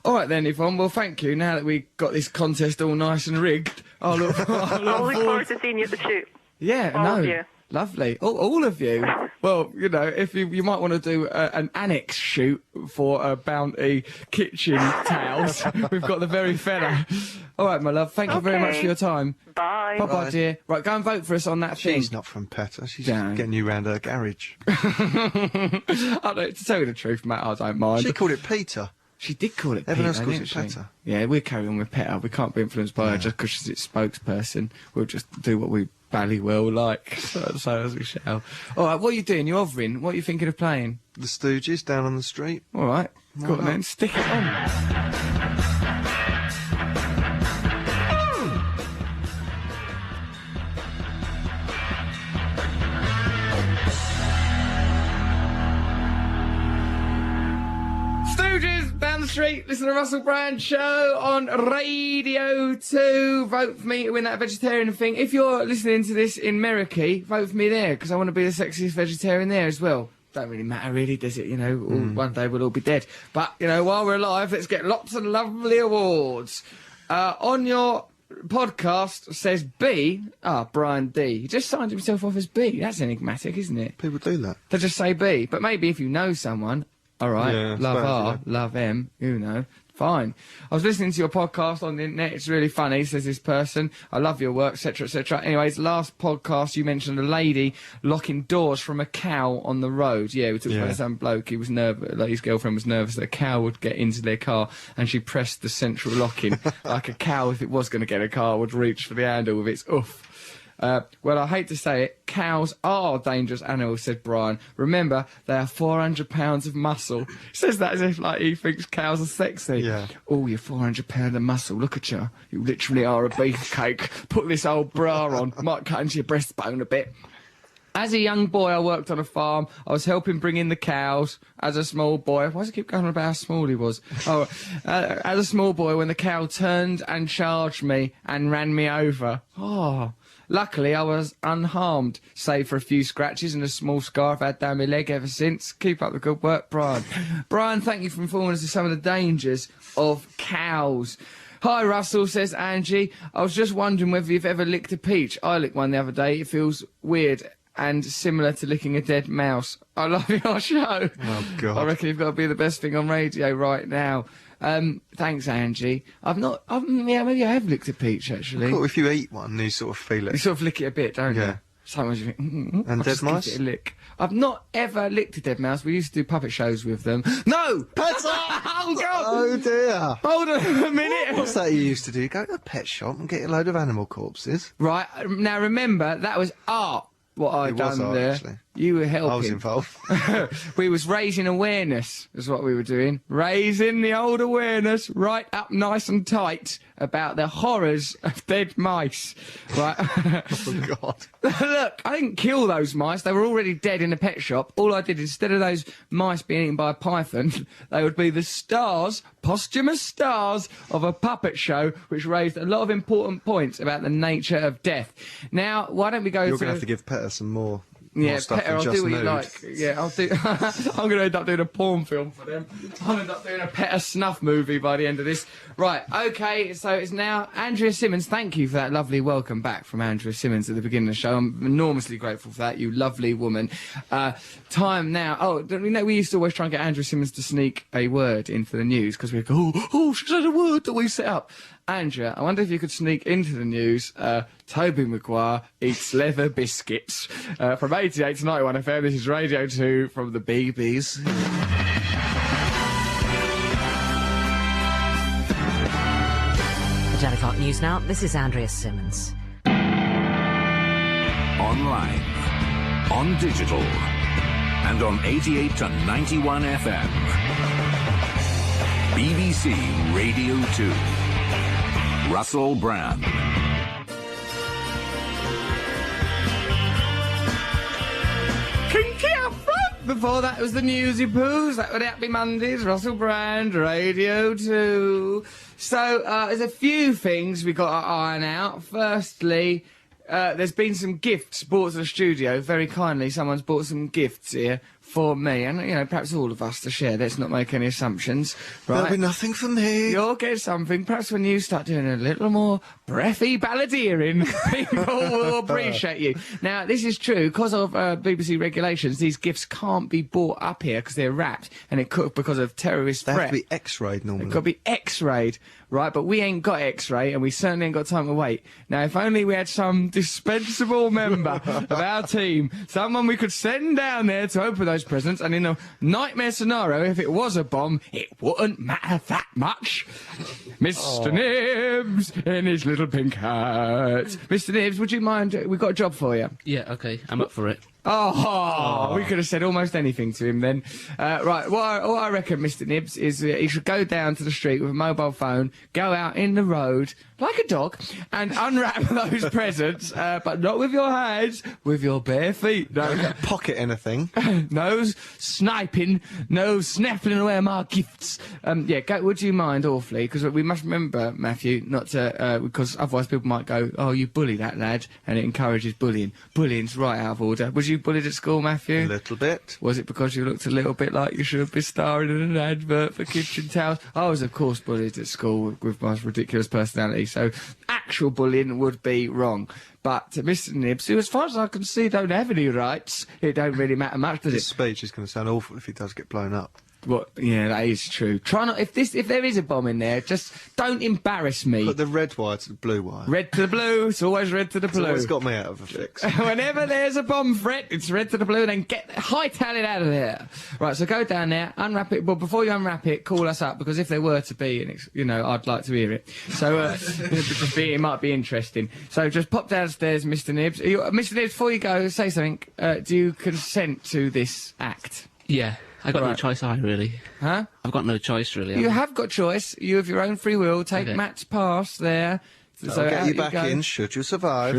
All right then, Yvonne. Well, thank you. Now that we got this contest all nice and rigged, I'll look I'll look forward to seeing you at the shoot. Yeah, All no. of you. Lovely. All of you. Well, if you might want to do an annex shoot for Bounty kitchen towels. We've got the very fella. All right, my love. Thank you very much for your time. Bye. Bye-bye, dear. Right, go and vote for us on that thing. She's not from PETA. She's Don't. getting you round her garage. To tell you the truth, Matt, I don't mind. She called it PETA. She did call it Everyone PETA, else calls didn't it she? PETA. Yeah, we'll carry on with PETA. We can't be influenced by her just because she's its spokesperson. We'll just do what we bally well like, so as we shall. All right, what are you doing? You're hovering. What are you thinking of playing? The Stooges down on the street. All right, go on then, stick it on. Stooges down the street, listen to Russell Brand show on Radio 2. Vote for me to win that vegetarian thing. If you're listening to this in Merricky, vote for me there, because I want to be the sexiest vegetarian there as well. Don't really matter, really, does it? One day we'll all be dead. But, while we're alive, let's get lots of lovely awards. On your podcast says B. Brian D. He just signed himself off as B. That's enigmatic, isn't it? People do that. To just say B. But maybe if you know someone, all right, Yeah, I love suppose, R, love M, fine. I was listening to your podcast on the internet. It's really funny, says this person. I love your work, etc., etc. Anyways, last podcast you mentioned a lady locking doors from a cow on the road. Yeah, we talked about some bloke. He was nervous. Like, his girlfriend was nervous that a cow would get into their car, and she pressed the central locking like a cow, if it was going to get a car, would reach for the handle with its oof. Well, I hate to say it, cows are dangerous animals, said Brian. Remember, they are 400 pounds of muscle. He says that as if, he thinks cows are sexy. Yeah. Oh, you're 400 pounds of muscle. Look at you. You literally are a beefcake. Put this old bra on. Might cut into your breastbone a bit. As a young boy, I worked on a farm. I was helping bring in the cows. As a small boy, why does it keep going on about how small he was? As a small boy, when the cow turned and charged me and ran me over. Luckily, I was unharmed, save for a few scratches and a small scar I've had down my leg ever since. Keep up the good work, Brian. Brian, thank you for informing us of some of the dangers of cows. Hi, Russell, says Angie. I was just wondering whether you've ever licked a peach. I licked one the other day. It feels weird and similar to licking a dead mouse. I love your show. Oh, God. I reckon you've got to be the best thing on radio right now. Thanks, Angie. Yeah, maybe I have licked a peach, actually. Cool, if you eat one, you sort of feel it. You sort of lick it a bit, don't you? Yeah. Sometimes you think, And I'll dead just give mice? it a lick. I've not ever licked a dead mouse. We used to do puppet shows with them. No! Pets Oh, God! Oh, dear. Hold on a minute. What's that you used to do? Go to a pet shop and get a load of animal corpses. Right, now remember, that was art, what I'd It was done art, there. actually. You were helping. I was involved. We was raising awareness, is what we were doing. Raising the old awareness right up nice and tight about the horrors of dead mice. Right. Oh, God. Look, I didn't kill those mice. They were already dead in a pet shop. All I did, instead of those mice being eaten by a python, they would be the stars, posthumous stars, of a puppet show, which raised a lot of important points about the nature of death. Now, why don't we go You're to... going to have to give PETA some more. Yeah, more stuff Peter, than I'll just do what you nude. like. Yeah, I'll do... I'm going to end up doing a porn film for them. I'll end up doing a Peter snuff movie by the end of this. Right, OK, so it's now Andrea Simmons. Thank you for that lovely welcome back from Andrea Simmons at the beginning of the show. I'm enormously grateful for that, you lovely woman. Time now... Oh, don't we know we used to always try and get Andrea Simmons to sneak a word in for the news, because we'd go, oh, she said a word that we set up. Andrea, I wonder if you could sneak into the news. Toby Maguire eats leather biscuits. From 88 to 91 FM, this is Radio 2 from the BBC. The 10 o'clock news now. This is Andrea Simmons. Online, on digital, and on 88 to 91 FM. BBC Radio 2. Russell Brand. Kinky up front! Before that was the Newsy Poos. That would Happy Mondays, Russell Brand, Radio 2. So, there's a few things we got to iron out. Firstly, there's been some gifts brought to the studio. Very kindly, someone's brought some gifts here for me, and, you know, perhaps all of us to share. Let's not make any assumptions, right? There'll be nothing for me. You'll get something. Perhaps when you start doing a little more breathy balladeering, people will appreciate you. Now, this is true. Because of BBC regulations, these gifts can't be brought up here because they're wrapped, and it could because of terrorist They threat. have to be X-rayed normally. It could be X-rayed, right? But we ain't got X-ray, and we certainly ain't got time to wait. Now, if only we had some dispensable member of our team, someone we could send down there to open those presents, and in a nightmare scenario, if it was a bomb, it wouldn't matter that much. Mr. Nibs in his little pink hat. Mr. Nibs, would you mind? We've got a job for you. Yeah, okay, I'm up for it. Oh, we could have said almost anything to him then. Right, what I reckon, Mr. Nibs, is he should go down to the street with a mobile phone, go out in the road, like a dog, and unwrap those presents, but not with your hands, with your bare feet. No, Pocket anything. no sniping, no snapping away my gifts. Yeah, would you mind awfully? Because we must remember, Matthew, not to, because otherwise people might go, oh, you bully that lad, and it encourages bullying. Bullying's right out of order. Was you bullied at school, Matthew? A little bit. Was it because you looked a little bit like you should have been starring in an advert for kitchen towels? I was, of course, bullied at school with my ridiculous personality, so actual bullying would be wrong. But Mr. Nibs, who, as far as I can see, don't have any rights, it don't really matter much, does His it? speech is going to sound awful if he does get blown up. What? Yeah, that is true. Try not, if there is a bomb in there, just don't embarrass me. Put the red wire to the blue wire. Red to the blue, it's always red to the It's blue. always got me out of a fix. Whenever there's a bomb threat, it's red to the blue, then hightail it out of there. Right, so go down there, unwrap it. Well, before you unwrap it, call us up, because if there were to be, you know, I'd like to hear it. So, it might be interesting. So just pop downstairs, Mr. Nibs. Mr. Nibs, before you go, say something. Do you consent to this act? Yeah, I got no Right. choice, really. Huh? I've got no choice, really. You have got choice. You have your own free will. Take Okay. Matt's pass there. So I'll get out you back go. in, should you survive.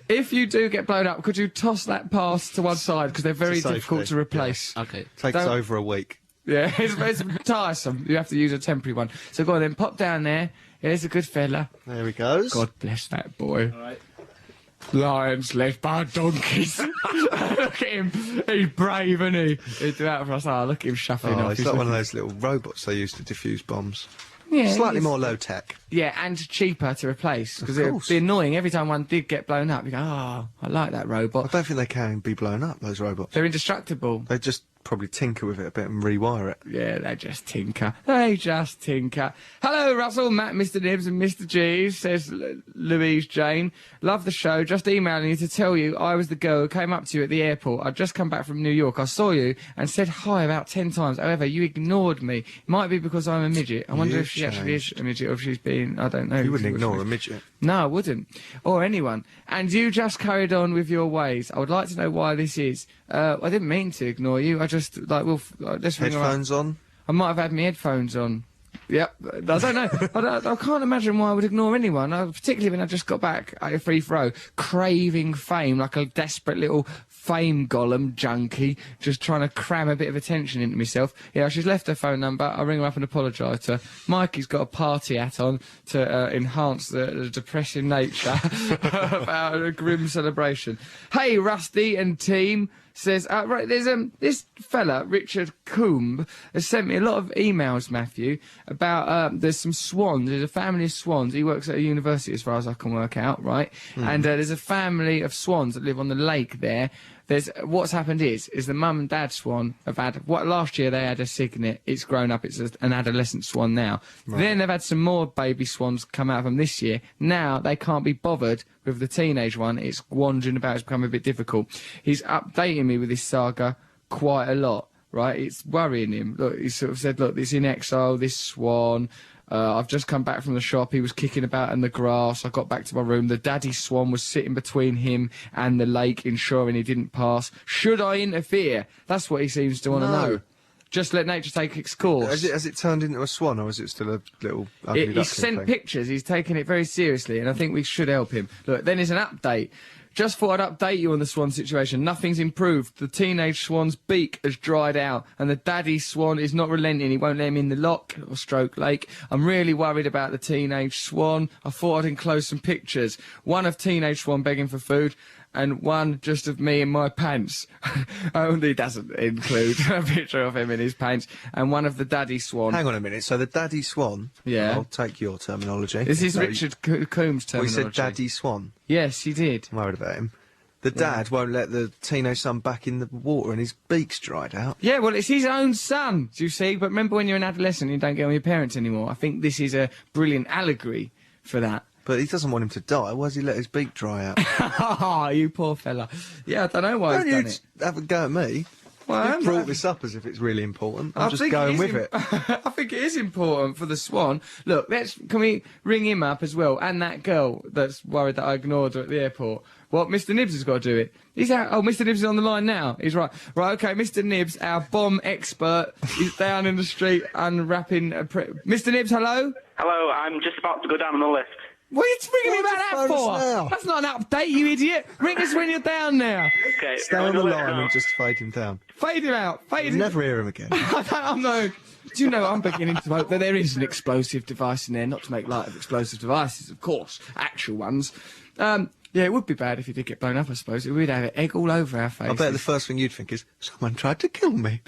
If you do get blown up, could you toss that pass to one side, because they're very To safety, difficult to replace. Okay. Takes Don't- over a week. Yeah, it's tiresome. You have to use a temporary one. So go on then, pop down there. Here's a good fella. There he goes. God bless that boy. Lions led by donkeys. Look at him. He's brave, isn't he? He'd do that for us. Oh, look at him shuffling Oh, off. he's He's like one of looking- those little robots they used to defuse bombs. Yeah, Slightly he's- more low tech. Yeah, and cheaper to replace, because Of it'd course. be annoying every time one did get blown up. You go, oh, I like that I robot. don't think they can be blown up, those robots. They're indestructible. They just probably tinker with it a bit and rewire it. Yeah, they just tinker. They just tinker. Hello, Russell, Matt, Mr. Nibs and Mr. G, says Louise Jane. Love the show. Just emailing you to tell you I was the girl who came up to you at the airport. I'd just come back from New York. I saw you and said hi about 10 times. However, you ignored me. It might be because I'm a midget. I wonder if she actually is a midget or if she's being... I don't know. You wouldn't ignore a midget. No, I wouldn't. Or anyone. And you just carried on with your ways. I would like to know why this is. I didn't mean to ignore you. I just, like, let's ring her up. Headphones on? I might have had my headphones on. Yep. I don't know. I can't imagine why I would ignore anyone, particularly when I just got back at a free throw, craving fame like a desperate little fame golem junkie, just trying to cram a bit of attention into myself. Yeah, she's left her phone number. I'll ring her up and apologise to her. Mikey's got a party hat on to enhance the depressing nature of our grim celebration. Hey, Rusty and team. Says, right, there's this fella, Richard Coombe, has sent me a lot of emails, Matthew, about, there's some swans, there's a family of swans, he works at a university as far as I can work out, right? And there's a family of swans that live on the lake there. What's happened is the mum and dad swan have had, last year they had a cygnet, it's grown up, it's an adolescent swan now. Right. Then they've had some more baby swans come out of them this year. Now they can't be bothered with the teenage one, it's wandering about, it's become a bit difficult. He's updating me with this saga quite a lot, right? It's worrying him. Look, he sort of said, look, this in exile, this swan... I've just come back from the shop. He was kicking about in the grass. I got back to my room. The daddy swan was sitting between him and the lake, ensuring he didn't pass. Should I interfere? That's what he seems to want to know. Just let nature take its course. Has it turned into a swan, or is it still a little ugly He's sent pictures. He's taken it very seriously, and I think we should help him. Look, then there's an update. Just thought I'd update you on the swan situation. Nothing's improved. The teenage swan's beak has dried out, and the daddy swan is not relenting. He won't let him in the lock or stroke lake. I'm really worried about the teenage swan. I thought I'd enclose some pictures. One of teenage swan begging for food, and one just of me in my pants. Only doesn't include a picture of him in his pants, and one of the daddy swan. Hang on a minute, so the daddy swan, I'll take your terminology. This is Richard Combs' terminology. We said daddy swan. Yes, he did. I'm worried about him. The dad won't let the teenage son back in the water and his beak's dried out. Yeah, well, it's his own son, do you see? But remember when you're an adolescent, you don't get on your parents anymore. I think this is a brilliant allegory for that. But he doesn't want him to die. Why does he let his beak dry out? Oh, you poor fella. Yeah, I don't know why he's done it. Have a go at me. Well, You've brought this up as if it's really important. I'm just going with it. I think it is important for the swan. Look, can we ring him up as well? And that girl that's worried that I ignored her at the airport. What, Mr. Nibs has got to do it. He's out. Oh, Mr. Nibs is on the line now. He's right. Right, okay, Mr. Nibs, our bomb expert, is down in the street unwrapping... Mr. Nibs, hello? Hello, I'm just about to go down on the lift. What are you ringing me about that for? Now? That's not an update, you idiot. Ring us when you're down now. Okay. Stay on the line and just fade him down. Fade him out. Fade him. Never hear him again. I'm no... Do you know, I'm beginning to hope that there is an explosive device in there, not to make light of explosive devices, of course, actual ones. Yeah, it would be bad if he did get blown up, I suppose. We'd have egg all over our faces. I bet the first thing you'd think is, someone tried to kill me.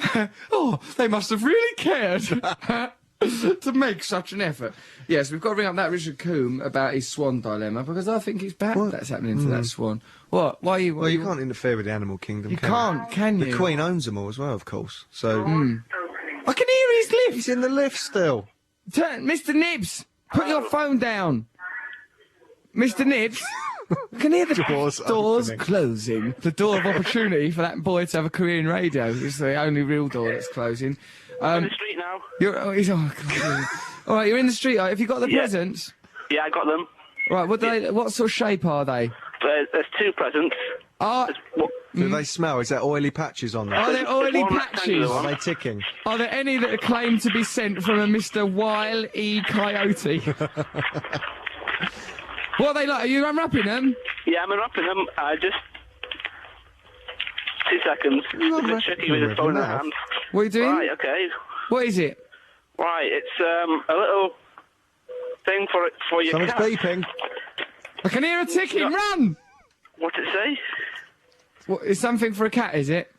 Oh, they must have really cared to make such an effort. Yes, we've got to ring up that Richard Coombe about his swan dilemma, because I think it's bad that's happening to that swan. What? Why are you... Well, you can't interfere with the animal kingdom, You can't, can you? The Queen owns them all as well, of course, so... I can hear his lift! He's in the lift still. Mr. Nibs, put your phone down. Mr. Nibs, I can hear the doors closing. The door of opportunity for that boy to have a career in radio. It's the only real door that's closing. I'm in the street now. God. All right, you're in the street. Have you got the presents? Yeah, I got them. Right, what sort of shape are they? There's two presents. Do they smell? Is there oily patches on them? Are there oily patches? Are they ticking? Are there any that claim to be sent from a Mr. Wile E. Coyote? What are they like? Are you unwrapping them? Yeah, I'm unwrapping them. Just 2 seconds. It's a bit tricky with the phone in the hand. What are you doing? Right, okay. What is it? Right, it's a little thing for your Someone's cat. beeping. I can hear a ticking. Run! What's it say? What, is something for a cat, is it?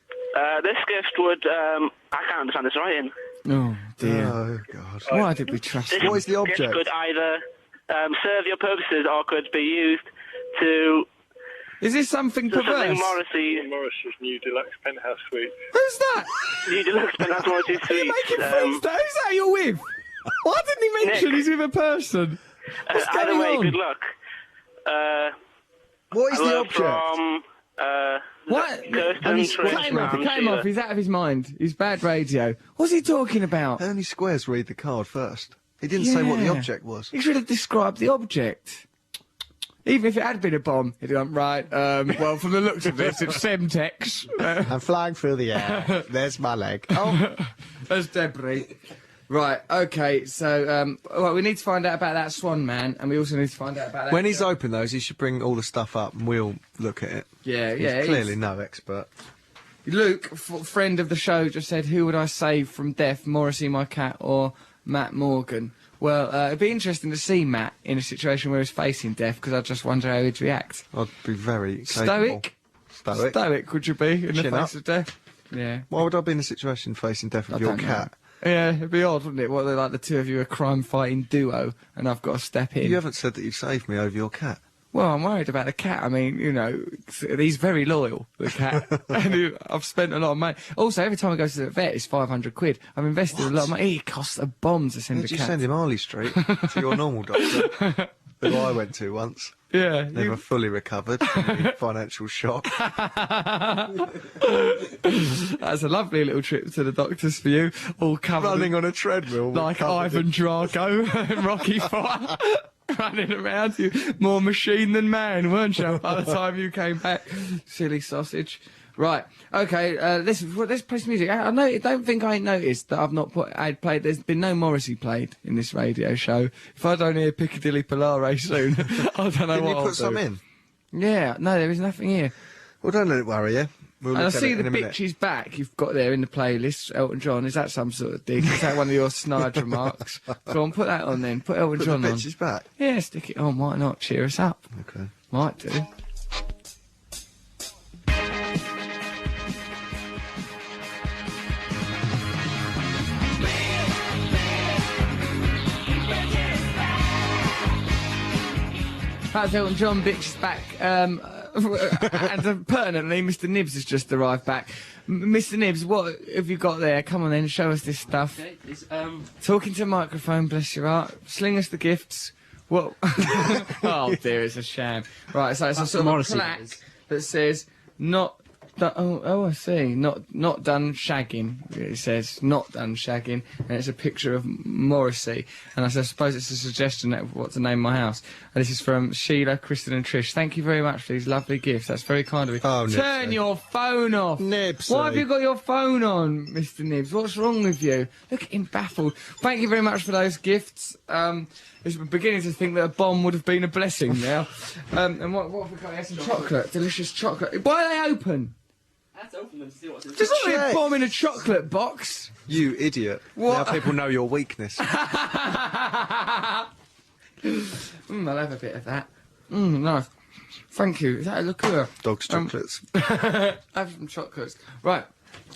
This gift would, I can't understand this writing. Oh, dear. Oh, God. Why did we trust him? What is the object? This could either serve your purposes or could be used to Is this something Just perverse? something Morris's new deluxe penthouse suite. Who's that? New deluxe penthouse Morrissey Are you suite. making friends? Who's that you're with? Why didn't he mention Nick. he's with a person? What's Either going way, on? good luck. What is the Hello object? from What? Kirsten, Cut him off. and Cut him Sheila. off. He's out of his mind. He's bad radio. What's he talking about? How many squares read the card first? He didn't say what the Yeah. object was. He should have described the object. Even if it had been a bomb, he'd have gone, right, well, from the looks of this, it's Semtex. I'm flying through the air. There's my leg. Oh, There's debris. Right, okay, so, well, we need to find out about that Swan man, and we also need to find out about that... when he's open those, he should bring all the stuff up and we'll look at it. Yeah, He's yeah. clearly no expert. Luke, friend of the show, just said, who would I save from death, Morrissey, my cat, or Matt Morgan? Well, it'd be interesting to see Matt in a situation where he's facing death, because I just wonder how he'd react. I'd be very Stoic? Stoic. Stoic, would you be, in the Chin face up. of death? Yeah. Why would I be in a situation facing death with I your don't know. cat? Yeah, it'd be odd, wouldn't it? What, they're like the two of you, a crime-fighting duo, and I've got to step in. You haven't said that you'd save me over your cat. Well, I'm worried about the cat. I mean, you know, he's very loyal, the cat. And I've spent a lot of money. Also, every time I go to the vet, it's 500 quid. I've invested a lot of money. It costs a bomb to send Did a you cat. send him Harley Street to your normal doctor, who I went to once? Yeah. Never fully recovered from the financial shock. That's a lovely little trip to the doctors for you. All covered Running on a treadmill. like covered Ivan Drago and Rocky Fire. Running around, you more machine than man, weren't you? By the time you came back, silly sausage. Right, okay. Let's play some music. I don't think I noticed that I'd played. There's been no Morrissey played in this radio show. If I don't hear Piccadilly Polare soon, I don't know Didn't what you I'll put some do. in? Yeah, no, there is nothing here. Well, don't let it worry you. We'll And I look at see it the in a minute. bitch is back you've got there in the playlist, Elton John. Is that some sort of dig? Is that one of your snide remarks? Go on, put that on then. Put Elton Put John the on. bitch is back. Yeah, stick it on. Why not? Cheer us up. Okay. Might do. That's Elton John, bitch is back. And pertinently, Mr. Nibs has just arrived back. Mr. Nibs, what have you got there? Come on then, show us this stuff. Okay, it's, Talking to a microphone, bless your heart. Sling us the gifts. What? Oh dear, it's a sham. Right, so it's a That's sort of a Morrissey, plaque it is. that says not. I see. Not done shagging. It says not done shagging, and it's a picture of Morrissey. And I suppose it's a suggestion of what to name my house. And this is from Sheila, Kristen, and Trish. Thank you very much for these lovely gifts. That's very kind of you. Oh, Turn Nibsy. your phone off. Nibsy. Why have you got your phone on, Mr. Nibs? What's wrong with you? Look at him baffled. Thank you very much for those gifts. It's beginning to think that a bomb would have been a blessing now. And what have we got here? Some chocolate. Delicious chocolate. Why are they open? I have to open them to see what's in There's not a Check. bomb in a chocolate box. You idiot. What? Now people know your weakness. I'll have a bit of that. Nice. Thank you. Is that a liqueur? Dog's chocolates. Have some chocolates. Right.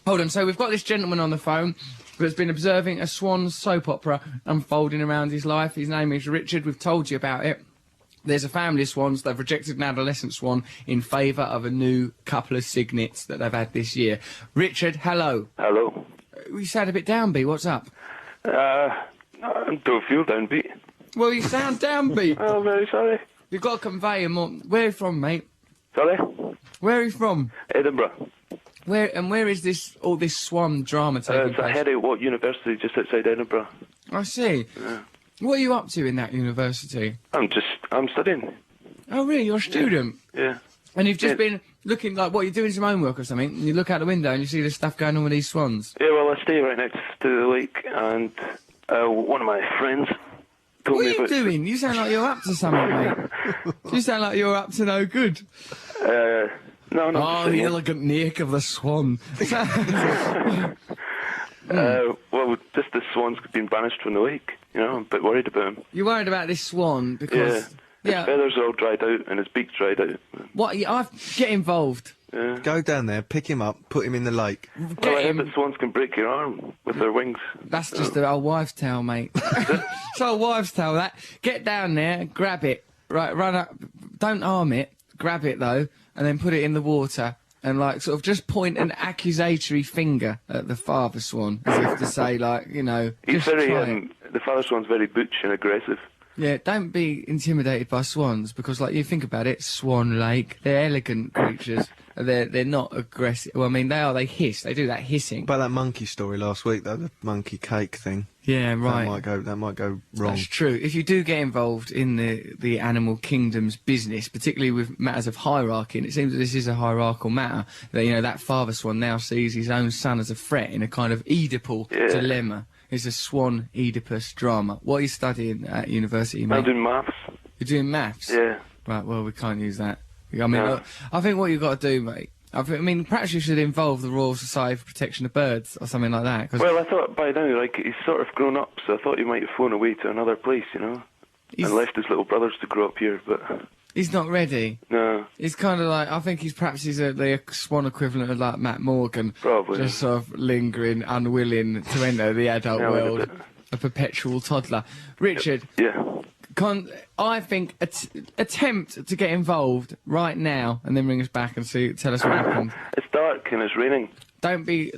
Hold on. So we've got this gentleman on the phone that's been observing a Swan soap opera unfolding around his life. His name is Richard. We've told you about it. There's a family of swans. They've rejected an adolescent swan in favour of a new couple of cygnets that they've had this year. Richard, hello. Hello. You sound a bit downbeat. What's up? I don't feel downbeat. Well, you sound downbeat. Oh, I'm very sorry. You've got to convey a more... Where are you from, mate? Sorry? Where are you from? Edinburgh. Where is this all this swan drama taking It's at place? Heriot University just outside Edinburgh. I see. What are you up to in that university? I'm studying. Oh, really? You're a student? Yeah. And you've just Yeah. been looking like, what, you're doing some homework or something, and you look out the window and you see this stuff going on with these swans? Yeah, well, I stay right next to the lake, and one of my friends told What are me you about... doing? You sound like you're up to something, mate. You sound like you're up to no good. No, Oh, just the saying. elegant neck of the swan. Well, just the swan's been banished from the lake. You know, I'm a bit worried about him. You're worried about this swan because... His feathers are all dried out and his beak's dried out. What? Get involved. Yeah. Go down there, pick him up, put him in the lake. Well, I Get heard him. that swans can break your arm with their wings. That's just an old wives' tale, mate. It's old wives' tale, that. Get down there, grab it, right, run up, don't harm it, grab it though, and then put it in the water, and like sort of just point an accusatory finger at the father swan, as if to say, like, you know, He's just very, try it. the father swan's very butch and aggressive. Yeah, don't be intimidated by swans, because, like, you think about it, Swan Lake, they're elegant creatures. They're not aggressive. Well, I mean, they hiss. They do that hissing. About that monkey story last week, though, the monkey cake thing. Yeah, right. That might go wrong. That's true. If you do get involved in the animal kingdom's business, particularly with matters of hierarchy, and it seems that this is a hierarchical matter, that, you know, that father swan now sees his own son as a threat in a kind of Oedipal dilemma. It's a Swan Oedipus drama. What are you studying at university, mate? I'm doing maths. You're doing maths? Yeah. Right, well, we can't use that. I mean, No. I think what you've got to do, mate, I mean, perhaps you should involve the Royal Society for Protection of Birds or something like that. 'Cause Well, I thought by now, like, he's sort of grown up, so I thought he might have flown away to another place, you know, and left his little brothers to grow up here, but... He's not ready. No. He's kind of like, I think he's the swan equivalent of like Matt Morgan. Probably. Just sort of lingering, unwilling to enter the adult No, world. A perpetual toddler. Richard. Yeah. I think attempt to get involved right now and then ring us back and tell us what happened. It's dark and it's raining.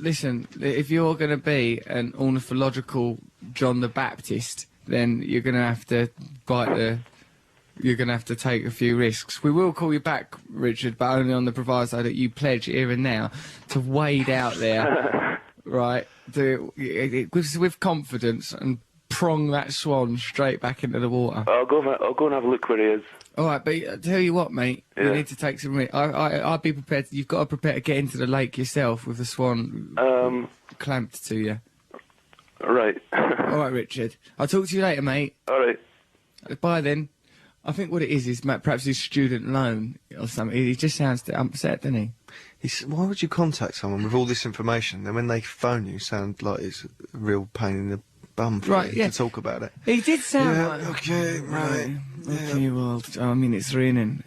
Listen, if you're going to be an ornithological John the Baptist, then you're going to have to you're going to have to take a few risks. We will call you back, Richard, but only on the proviso that you pledge here and now to wade out there, right, with confidence and prong that swan straight back into the water. I'll go and have a look where he is. All right, but I tell you what, mate, Yeah. you need to take some risks. I'd be prepared. You've got to prepare to get into the lake yourself with the swan clamped to you. Right. All right, Richard. I'll talk to you later, mate. All right. Bye then. I think what it is perhaps his student loan or something. He just sounds upset, doesn't he? Why would you contact someone with all this information, and when they phone you, sound like it's a real pain in the bum for you to talk about it? He did sound like... Okay, right. Okay, well, I mean, it's raining.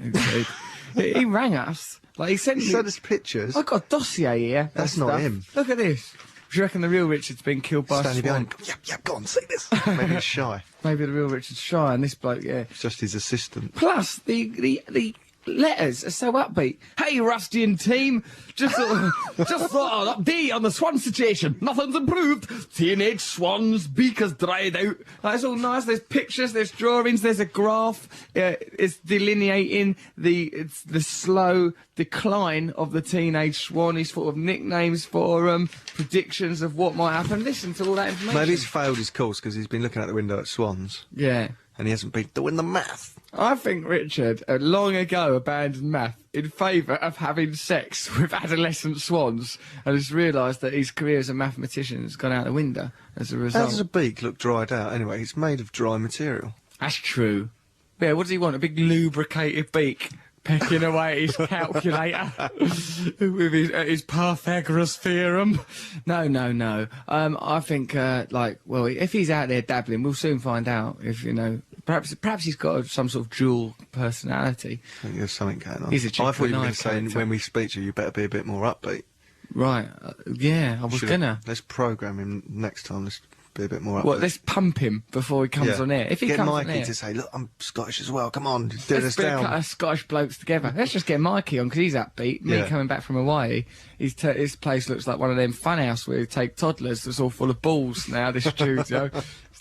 He rang us. Like, he sent me... sent us pictures. I've got a dossier here. That's not him. Look at this. Do you reckon the real Richard's been killed by a Standing swan? behind. Yep, go on, see this. Maybe he's shy. Maybe the real Richard's shy, and this bloke, yeah. It's just his assistant. Plus, the letters are so upbeat. Hey, Rusty and team, just thought I'd update on the swan situation. Nothing's improved. Teenage swan's beak has dried out. That's all nice. There's pictures, there's drawings, there's a graph. It's delineating the slow decline of the teenage swan. He's full of nicknames for predictions of what might happen. Listen to all that information. Maybe he's failed his course because he's been looking out the window at swans. Yeah. And he hasn't been doing the math. I think Richard long ago abandoned math in favour of having sex with adolescent swans and has realised that his career as a mathematician has gone out the window as a result. How does a beak look dried out anyway? It's made of dry material. That's true. Yeah, what does he want? A big lubricated beak pecking away at his calculator with his Pythagoras theorem? No. I think, well, if he's out there dabbling, we'll soon find out if, you know, perhaps he's got some sort of dual personality. I think there's something going on. He's a I thought you were going to say, character. when we speak to you better be a bit more upbeat. Right, yeah, I was gonna. Let's program him next time. Let's be a bit more upbeat. What, let's pump him before he comes on air. If he get comes Mikey on air, to say, look, I'm Scottish as well. Come on, do this let's be a down. couple of Scottish blokes together. Let's just get Mikey on because he's upbeat. Me Yeah. coming back from Hawaii, his place looks like one of them funhouse where you take toddlers that's all full of balls now. This studio,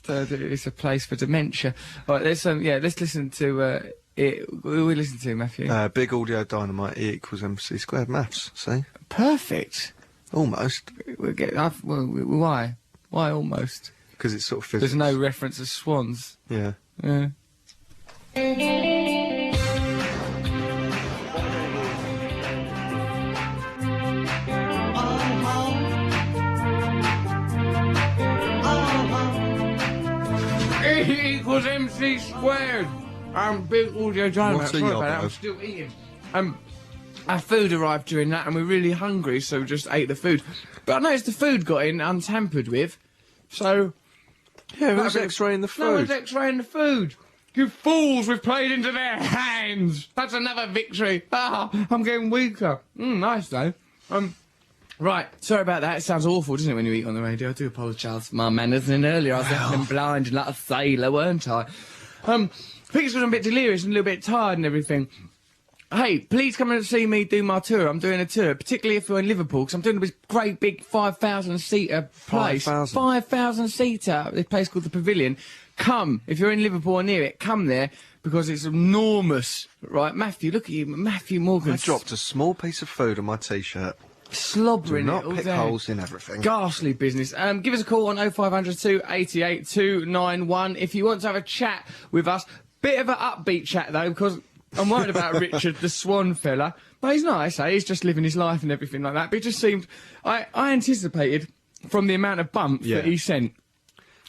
it's a place for dementia. All right, let's listen to Who we listen to, Matthew? Big Audio Dynamite, E equals MC squared maths. See, Perfect. almost Why? Why almost? because it's sort of physics. There's no reference to swans. Yeah. Yeah. E equals MC squared. Big Audio Dynamite. What's a Sorry about that, yobbo? I'm still eating. Our food arrived during that, and we're really hungry, so we just ate the food. But I noticed the food got in untampered with, so Yeah, who's X-raying the no one's food? X-raying the food. You fools! We've played into their hands. That's another victory. Ah, I'm getting weaker. Nice though. Right, sorry about that. It sounds awful, doesn't it, when you eat on the radio? I do apologise for my manners. And earlier I was acting blind and like a sailor, weren't I? I think it's because I'm a bit delirious and a little bit tired and everything. Hey, please come and see me do my tour. I'm doing a tour, particularly if you're in Liverpool, because I'm doing this great big 5,000-seater place. 5,000-seater, this place called the Pavilion. Come, if you're in Liverpool or near it, come there, because it's enormous. Right, Matthew, look at you, Matthew Morgan. I dropped a small piece of food on my T-shirt. Slobbering Do it not all pick down. holes in everything. Ghastly business. Give us a call on 0500 288 291 if you want to have a chat with us. Bit of an upbeat chat, though, because I'm worried about Richard, the Swan fella. But he's nice, eh? He's just living his life and everything like that. But it just seemed... I anticipated, from the amount of bumps that he sent,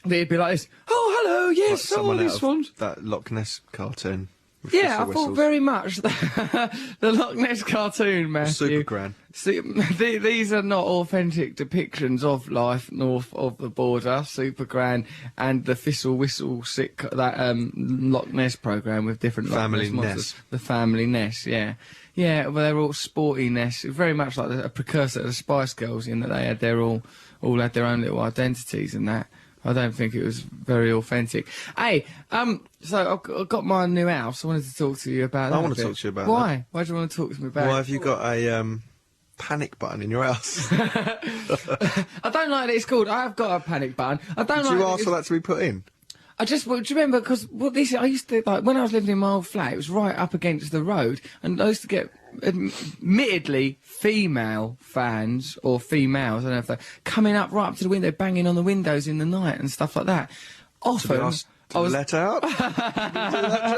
that he'd be like this. Oh, hello, yes, like someone this out one. of that Loch Ness cartoon. with Yeah, I whistle thought whistles. very much the Loch Ness cartoon, Matthew. Super Gran. See, these are not authentic depictions of life north of the border. Super Gran and the Thistle Whistle Sick, that Loch Ness programme with different Family Loch Ness monsters. Ness. The Family Ness, yeah. Yeah, well, they're all sporty Ness. Very much like a precursor to the Spice Girls in that they had all had their own little identities and that. I don't think it was very authentic. Hey, so I've got my new house. I wanted to talk to you about that. I want to a bit. talk to you about Why? Why do you want to talk to me about Why it? have you got a panic button in your house? I don't like that it's called. I have got a panic button. I don't Did like you that ask for that to be put in? I just, well, do you remember, because I used to, like, when I was living in my old flat, it was right up against the road, and I used to get, admittedly, female fans, or females, I don't know if they're, coming up right up to the window, banging on the windows in the night and stuff like that. Often, I was let out. Do that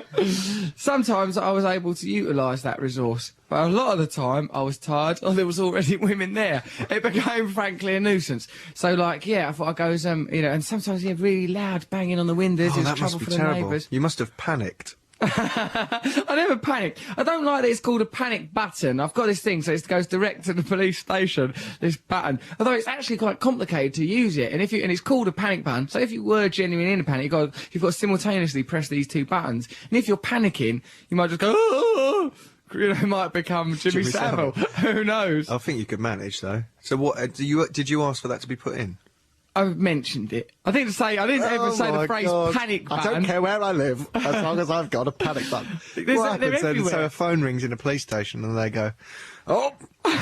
joke. Sometimes I was able to utilise that resource, but a lot of the time I was tired, or there was already women there. It became, frankly, a nuisance. So, like, yeah, I thought I'd go, you know, and sometimes you have really loud banging on the windows. Oh, It's that trouble must be for the terrible. neighbours. You must have panicked. I never panic. I don't like that it's called a panic button. I've got this thing, so it goes direct to the police station, this button. Although it's actually quite complicated to use it, and it's called a panic button. So if you were genuinely in a panic, you've got to simultaneously press these two buttons. And if you're panicking, you might just go, oh! You know, it might become Jimmy Savile. Who knows? I think you could manage, though. So what, did you ask for that to be put in? I've mentioned it. I didn't ever say the phrase panic button. I don't care where I live, as long as I've got a panic button. What happens then? So a phone rings in a police station and they go, oh,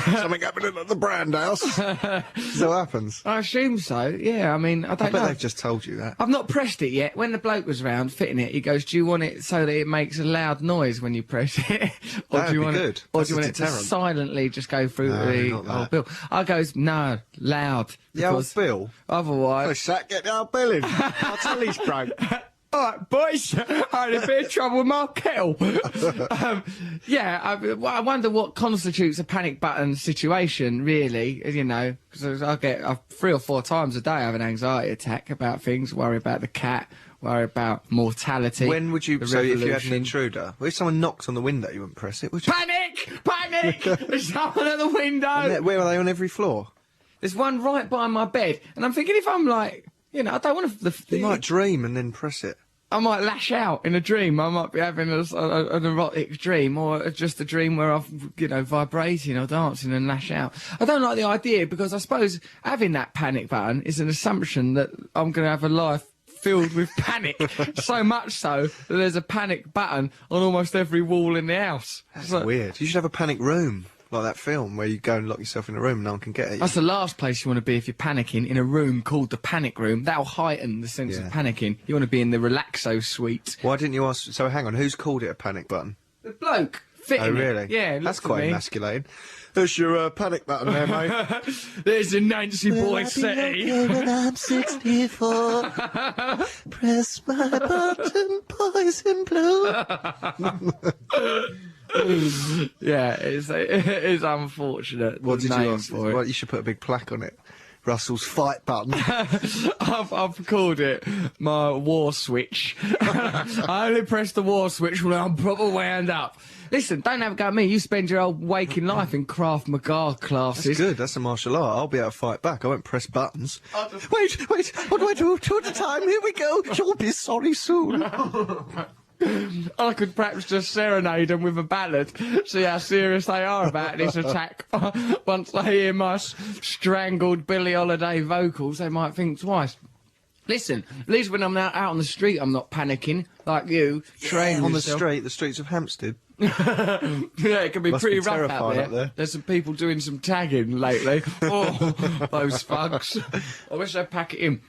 something happening at the Brand House. So what happens? I assume so, yeah. I mean, I don't know. bet they've just told you that. I've not pressed it yet. When the bloke was round fitting it, he goes, do you want it so that it makes a loud noise when you press it? Or do you want good. Or That's do you a want it to deterrent. silently just go through the not whole that. bill? I goes, no, loud. The old because Bill? Otherwise... Shaq, get the old Bill in. I'll tell he's broke. All right, boys, I had a bit of trouble with my kettle. Yeah, I wonder what constitutes a panic button situation, really, you know, because I get 3 or 4 times a day I have an anxiety attack about things, worry about the cat, worry about mortality. When would you, the so if you had an revolution. intruder, well, if someone knocked on the window, you wouldn't press it, would you? Panic! Panic! There's someone at the window! Where are they, on every floor? There's one right by my bed, and I'm thinking if I'm like, you know, I don't want to... You might dream and then press it. I might lash out in a dream. I might be having an erotic dream, or just a dream where I'm, you know, vibrating or dancing and lash out. I don't like the idea, because I suppose having that panic button is an assumption that I'm going to have a life filled with panic. So much so that there's a panic button on almost every wall in the house. That's weird. You should have a panic room, like that film, where you go and lock yourself in a room and no one can get at you. That's the last place you want to be if you're panicking, in a room called the panic room. That'll heighten the sense of panicking. You want to be in the relaxo suite. Why didn't you ask... So hang on, who's called it a panic button? The bloke fitting Oh, really? it. Yeah, That's looked at quite me. emasculating. There's your panic button there, mate. There's a Nancy boy settee. When I'm 64, press my button, poison blue. Yeah, it's unfortunate. What the did you name ask for it. Well, you should put a big plaque on it. Russell's fight button. I've called it my war switch. I only press the war switch when I'm proper wound up. Listen, don't have a go at me. You spend your whole waking life in Krav Maga classes. That's good. That's a martial art. I'll be able to fight back. I won't press buttons. Wait. What do I do? 2 at a time. Here we go. You'll be sorry soon. I could perhaps just serenade them with a ballad, see how serious they are about this attack. Once they hear my strangled Billie Holiday vocals, they might think twice. Listen, at least when I'm out on the street, I'm not panicking, like you, training on yourself. the streets of Hampstead. Yeah, it can be Must pretty be rough terrifying out up there. there. There's some people doing some tagging lately. Oh, those thugs. I wish they'd pack it in.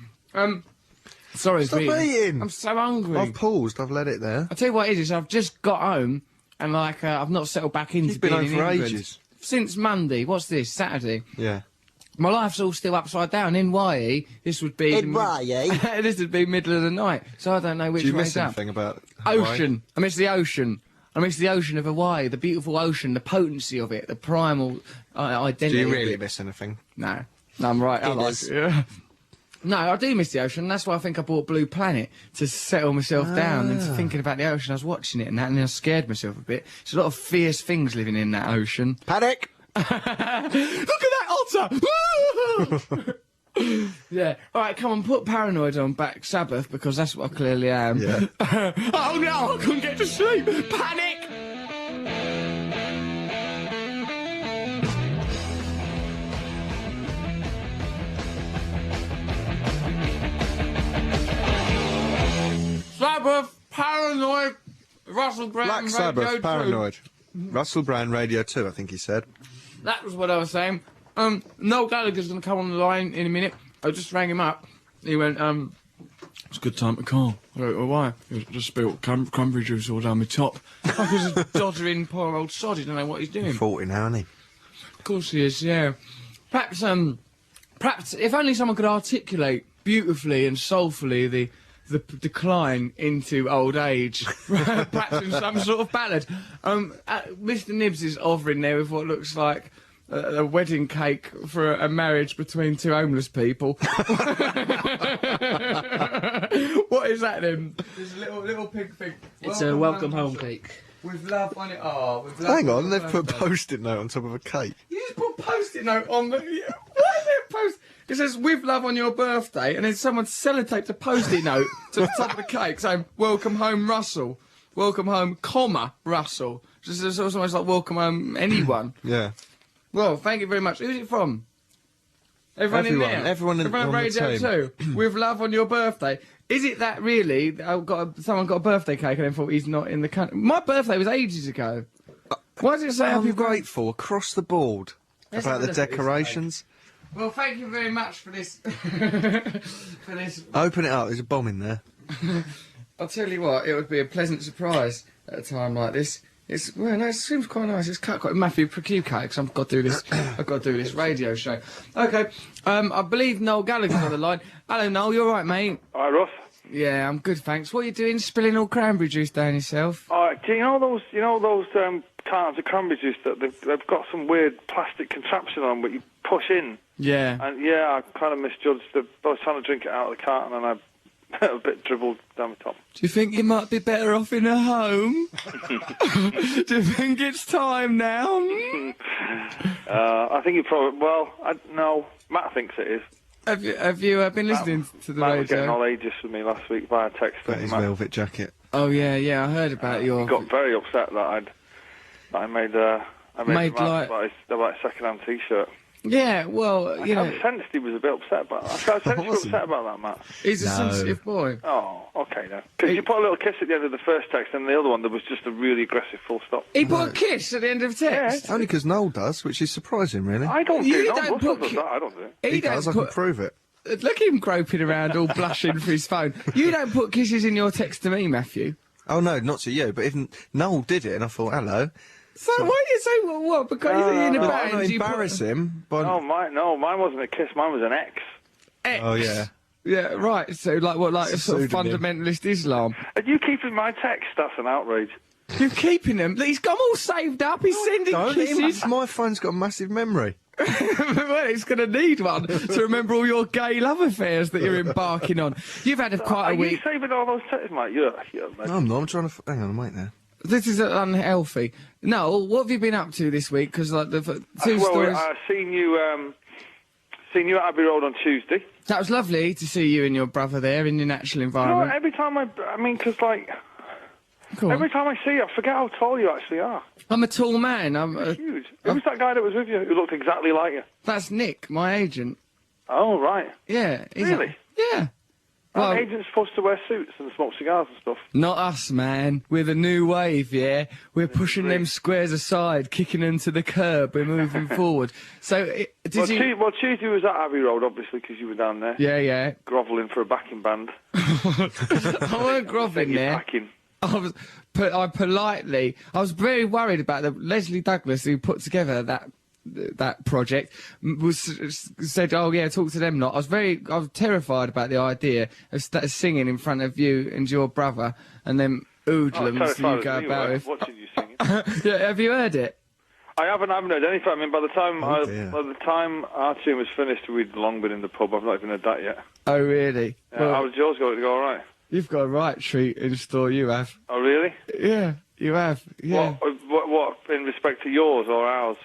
Sorry, Stop eating. I'm so hungry. I've paused. I've let it there. I'll tell you what it is, I've just got home and like I've not settled back into You've been being home in for England. ages. Since Monday. What's this? Saturday. Yeah. My life's all still upside down. In YE, this would be... NYE? This would be middle of the night, so I don't know which Do you way's miss up. anything about Hawaii? Ocean. I miss the ocean. I miss the ocean of Hawaii, the beautiful ocean, the potency of it, the primal identity. Do you of really it. miss anything? No. No, I'm right. I like Guinness. it. Yeah. No, I do miss the ocean. That's why I think I bought Blue Planet, to settle myself down into thinking about the ocean. I was watching it and then I scared myself a bit. There's a lot of fierce things living in that ocean. Panic! Look at that otter! Yeah. All right, come on, put Paranoid on Black Sabbath, because that's what I clearly am. Yeah. Oh no, I couldn't get to sleep! Panic! Sabbath, Paranoid, Russell Brand, Black Radio Sabbath, 2. Paranoid. Russell Brand, Radio 2, I think he said. That was what I was saying. Noel Gallagher's going to come on the line in a minute. I just rang him up. He went, it's a good time to call. I went, well, why? He was, just spilled cranberry juice all down my top. Like he's a doddering poor old sod. He don't know what he's doing. 40 now, isn't he? Of course he is, yeah. Perhaps if only someone could articulate beautifully and soulfully the decline into old age, perhaps in some sort of ballad. Mr. Nibs is offering there with what looks like a wedding cake for a marriage between two homeless people. What is that then? There's a little pig thing. It's a welcome home cake. With love on it. Oh, with love Hang on, the they've put birthday. post-it note on top of a cake. You just put post-it note on the... Why is it post... It says, with love on your birthday, and then someone sellotaped a post-it note to the top of the cake saying, welcome home, Russell. Welcome home, comma, Russell. Just it's almost like welcome home, anyone. Yeah. Well, thank you very much. Who's it from? Everyone in there? Everyone on the Radio team. 2. With love on your birthday. Is it that really? Someone got a birthday cake and then thought he's not in the country. My birthday was ages ago. Why does it say I'm happy grateful across the board Let's about have a the look at this decorations. Well, thank you very much for this. For this. Open it up, there's a bomb in there. I'll tell you what, it would be a pleasant surprise at a time like this. Well, no, it seems quite nice. It's cut quite Matthew Precue cake, because I've got to do this. I've got to do this radio show. Okay, I believe Noel Gallagher's on the line. Hello, Noel. You all right, mate? Hi, Russ. Yeah, I'm good, thanks. What are you doing? Spilling all cranberry juice down yourself? Do you know those? Cartons of cranberry juice that they've got some weird plastic contraption on, but you push in. Yeah. And yeah, I kind of misjudged. I was trying to drink it out of the carton, and I a bit dribbled down the top. Do you think you might be better off in a home? Do you think it's time now? I think you probably. Well, no. Matt thinks it is. Have you been listening to the Matt radio? was getting all ages with me last week via text. Got his velvet jacket. Oh yeah, I heard about your. He got very upset that I made Made remarks like- about a second-hand T-shirt. Yeah, well, you know, I sensed he was a bit upset about that. I sensed he was upset about that, Matt. he's a No. sensitive boy. Oh, okay then. Because you put a little kiss at the end of the first text, and the other one there was just a really aggressive full stop. He put a kiss at the end of text. Only because Noel does, which is surprising, really. I don't You do it. don't No, put Russell does ki- that. I don't do it. He does, I can prove it. Look at him groping around, all blushing for his phone. You don't put kisses in your text to me, Matthew. Oh, no, not to you, but even Noel did it, and I thought, hello. So why do you say what? Because he's in a I band. don't you put- embarrass him, but... No, mine wasn't a kiss. Mine was an X. X. Oh, yeah. Yeah, right. So, like what? Like a sort of Pseudonym. fundamentalist Islam. Are you keeping my text? That's an outrage. You're keeping them. He's got 'em all saved up. He's sending Don't kisses. My phone's got a massive memory. Well, it's going to need one to remember all your gay love affairs that you're embarking on. You've had quite Are a you week. saving all those texts, mate? You're No, I'm not. I'm trying to... Hang on, wait there. This is unhealthy. Noel, what have you been up to this week? Because like the two stories. I seen you at Abbey Road on Tuesday. That was lovely to see you and your brother there in your natural You know, environment. every time because Go on. every time I see you, I forget how tall you actually are. I'm a tall man. I'm. Huge. Who was that guy that was with you who looked exactly like you? That's Nick, my agent. Oh, right. Yeah. He's Really? Yeah. Well, Aren't agents supposed to wear suits and smoke cigars and stuff? not us, man. We're the new wave, yeah? We're pushing them squares aside, kicking them to the curb. We're moving forward. So, Tuesday was at Abbey Road, obviously, because you were down there. Yeah. Grovelling for a backing band. I weren't grovelling there. Packing. I was very worried about the Leslie Douglas who put together that project said, oh yeah, talk to them lot. I was terrified about the idea of singing in front of you and your brother and them hoodlums you go about with. Watching you singing. Yeah, have you heard it? I haven't heard anything. I mean, by the time our tune was finished, we'd long been in the pub. I've not even heard that yet. Oh really? Well, how was yours going to go? All right. You've got a right treat in store. You have. Oh really? Yeah, you have. Yeah. What in respect to yours or ours?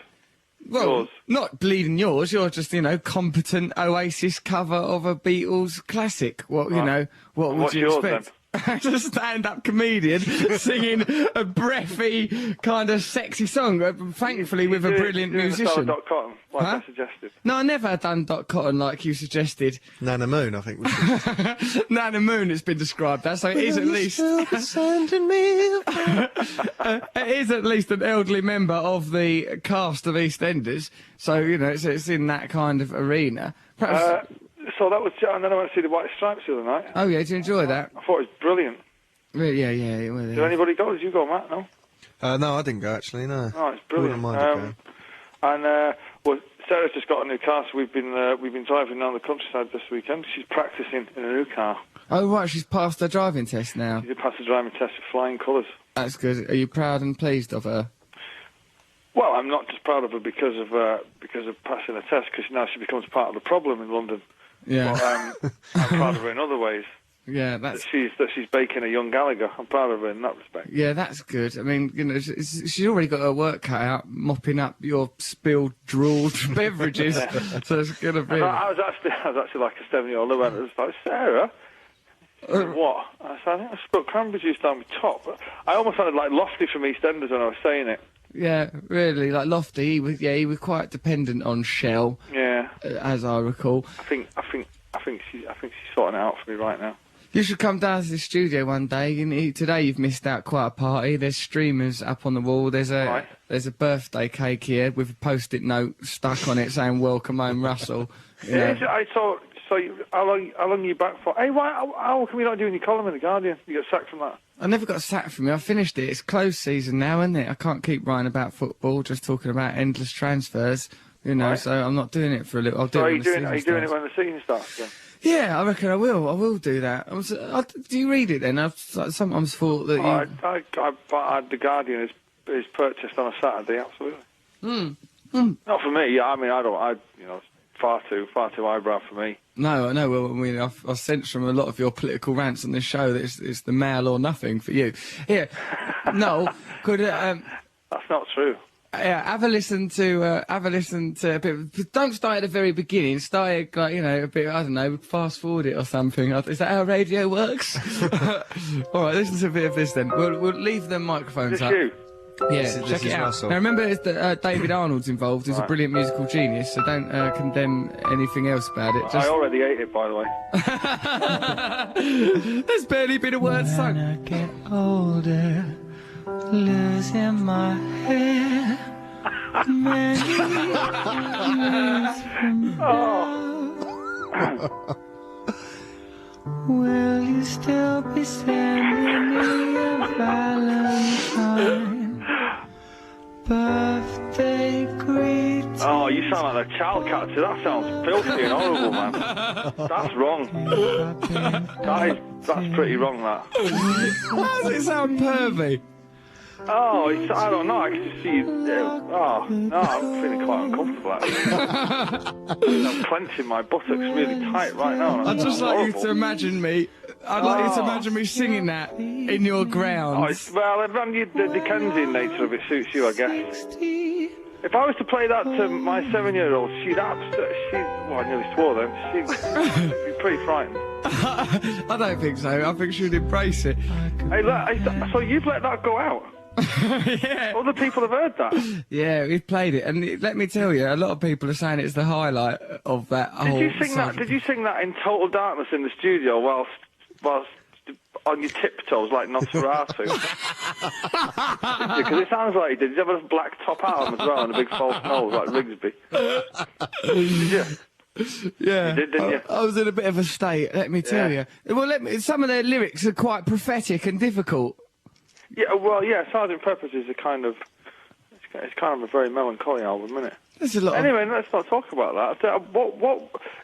Well, yours. Not bleeding yours. You're just, competent Oasis cover of a Beatles classic. What would you expect? Then? As a stand-up comedian singing a breathy, kind of sexy song, thankfully with a brilliant musician. .cotton, like I suggested. No, I never had done .cotton like you suggested. Nana Moon, I think. Nana Moon, it's been described as, so it is at least... it is at least an elderly member of the cast of EastEnders, so, it's in that kind of arena. Perhaps... So that was, and then I went to see the White Stripes the other night. Oh yeah, did you enjoy that? I thought it was brilliant. Yeah. Did anybody go? Did you go, Matt? No. No, I didn't go actually. No. Oh, it's brilliant. Well, Sarah's just got a new car, so we've been driving down the countryside this weekend. She's practicing in a new car. Oh right, she's passed her driving test now. She did pass the driving test with flying colours. That's good. Are you proud and pleased of her? Well, I'm not just proud of her because of passing a test, because now she becomes part of the problem in London. Yeah. But I'm proud of her in other ways. Yeah, that she's baking a young Gallagher. I'm proud of her in that respect. Yeah, that's good. I mean, she's already got her work cut out, mopping up your spilled, drooled beverages. So it's gonna be. I was actually like a 7-year-old. I was like, Sarah. What? I said, I think I spilled cranberry juice down my top. I almost sounded like Lofty from EastEnders when I was saying it. Yeah, really, like Lofty. He was quite dependent on Shell. Yeah, as I recall. I think she's sorting it out for me right now. You should come down to the studio one day. Today you've missed out quite a party. There's streamers up on the wall. There's a birthday cake here with a post-it note stuck on it saying "Welcome home, Russell." Yeah, I saw. So how long are you back for? Hey, how come you're not doing your column in The Guardian? You got sacked from that? I never got sacked from it. I finished it. It's closed season now, isn't it? I can't keep writing about football, just talking about endless transfers, right. So I'm not doing it for a little. I'll do it when the season starts. Are you doing it when the season starts then? Yeah, I reckon I will. I will do that. Do you read it then? I've sometimes thought that The Guardian is purchased on a Saturday, absolutely. Not for me. I mean, far too eyebrow for me. No, I know. Well, I mean, I sense from a lot of your political rants on this show that it's the Mail or nothing for you. Here, Noel, could that's not true. Yeah, have a listen to a bit. Don't start at the very beginning. Start like a bit. I don't know. Fast forward it or something. Is that how radio works? All right, listen to a bit of this then. We'll leave the microphones up. You. Yeah, check it out. Now remember that David Arnold's involved. He's a brilliant musical genius, so don't condemn anything else about it. I already ate it, by the way. There's barely been a word sung. When I get older, losing my hair, many years from now, will you still be sending me a Valentine? Birthday greetings. Oh, you sound like a child catcher. That sounds filthy and horrible, man. That's wrong. That's pretty wrong, that. How does it sound pervy? Oh, I don't know. I can just see you. Oh, no, I'm feeling quite uncomfortable, actually. I'm clenching my buttocks really tight right now. I'd just like you to imagine me. I'd like you to imagine me singing that in your grounds. Well, the Dickensian nature of it suits you, I guess. If I was to play that to my 7-year-old, well, I nearly swore then. She'd be pretty frightened. I don't think so. I think she'd embrace it. Hey, look, so you've let that go out? Yeah. Other people have heard that. Yeah, we've played it, and let me tell you, a lot of people are saying it's the highlight of that whole. Did you sing that in total darkness in the studio whilst on your tiptoes like Nosferatu? Because it sounds like you did. Did you have a black top hat on as well and a big false nose like Rigsby? Did you? Yeah, you did, didn't you? I was in a bit of a state, let me tell you. Well, some of their lyrics are quite prophetic and difficult. Yeah, well, yeah, Sgt. Pepper's is it's kind of a very melancholy album, isn't it? There's a lot. Anyway, let's not talk about that.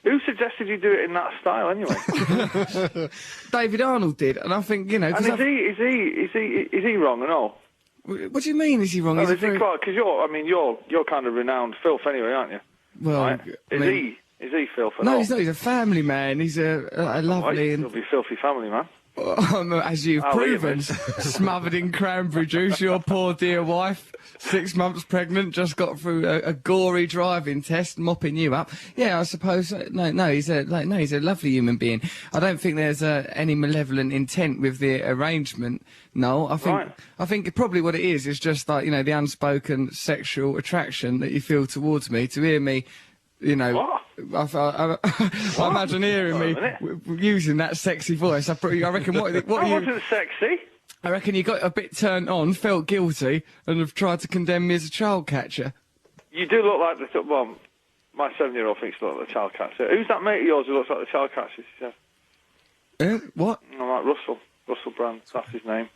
Who suggested you do it in that style anyway? David Arnold did, and I think And is he wrong and all? What do you mean? Is he wrong? Because you're kind of renowned filth anyway, aren't you? Well, right? Is he filth at all? No, he's not. He's a family man. He's a lovely He'll be filthy family man. As you've proven, smothered in cranberry juice. Your poor dear wife, 6 months pregnant, just got through a gory driving test, mopping you up. Yeah, I suppose. No, he's a lovely human being. I don't think there's any malevolent intent with the arrangement. No, I think probably what it is just like the unspoken sexual attraction that you feel towards me. To hear me, What? I imagine hearing me using that sexy voice. I reckon what I wasn't sexy. I reckon you got a bit turned on, felt guilty, and have tried to condemn me as a child catcher. You do look like my 7-year-old thinks you look like the child catcher. Who's that mate of yours who looks like the child catcher? What? I'm like Russell Brand. That's his name.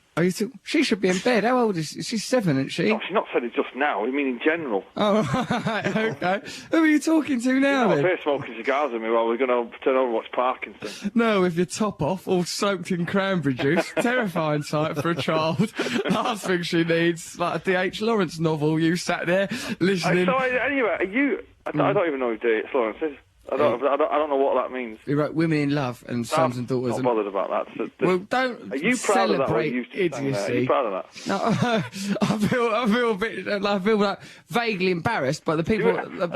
She should be in bed. How old is she? She's 7, isn't she? No, she's not said it just now. I mean in general. Oh, right, okay. Who are you talking to now, then? I'm here smoking cigars with me while we're going to turn over and watch Parkinson. No, with your top off, all soaked in cranberry juice. Terrifying sight for a child. Last thing she needs, like a D.H. Lawrence novel. You sat there listening. Anyway, are you... I don't even know who D.H. Lawrence is. I don't know what that means. He wrote Women in Love and Sons and Daughters. I'm not bothered about that. Well, don't Are you proud of that? celebrate idiocy. idiocy. Are you proud of that? No, I feel a bit. I feel like vaguely embarrassed by the people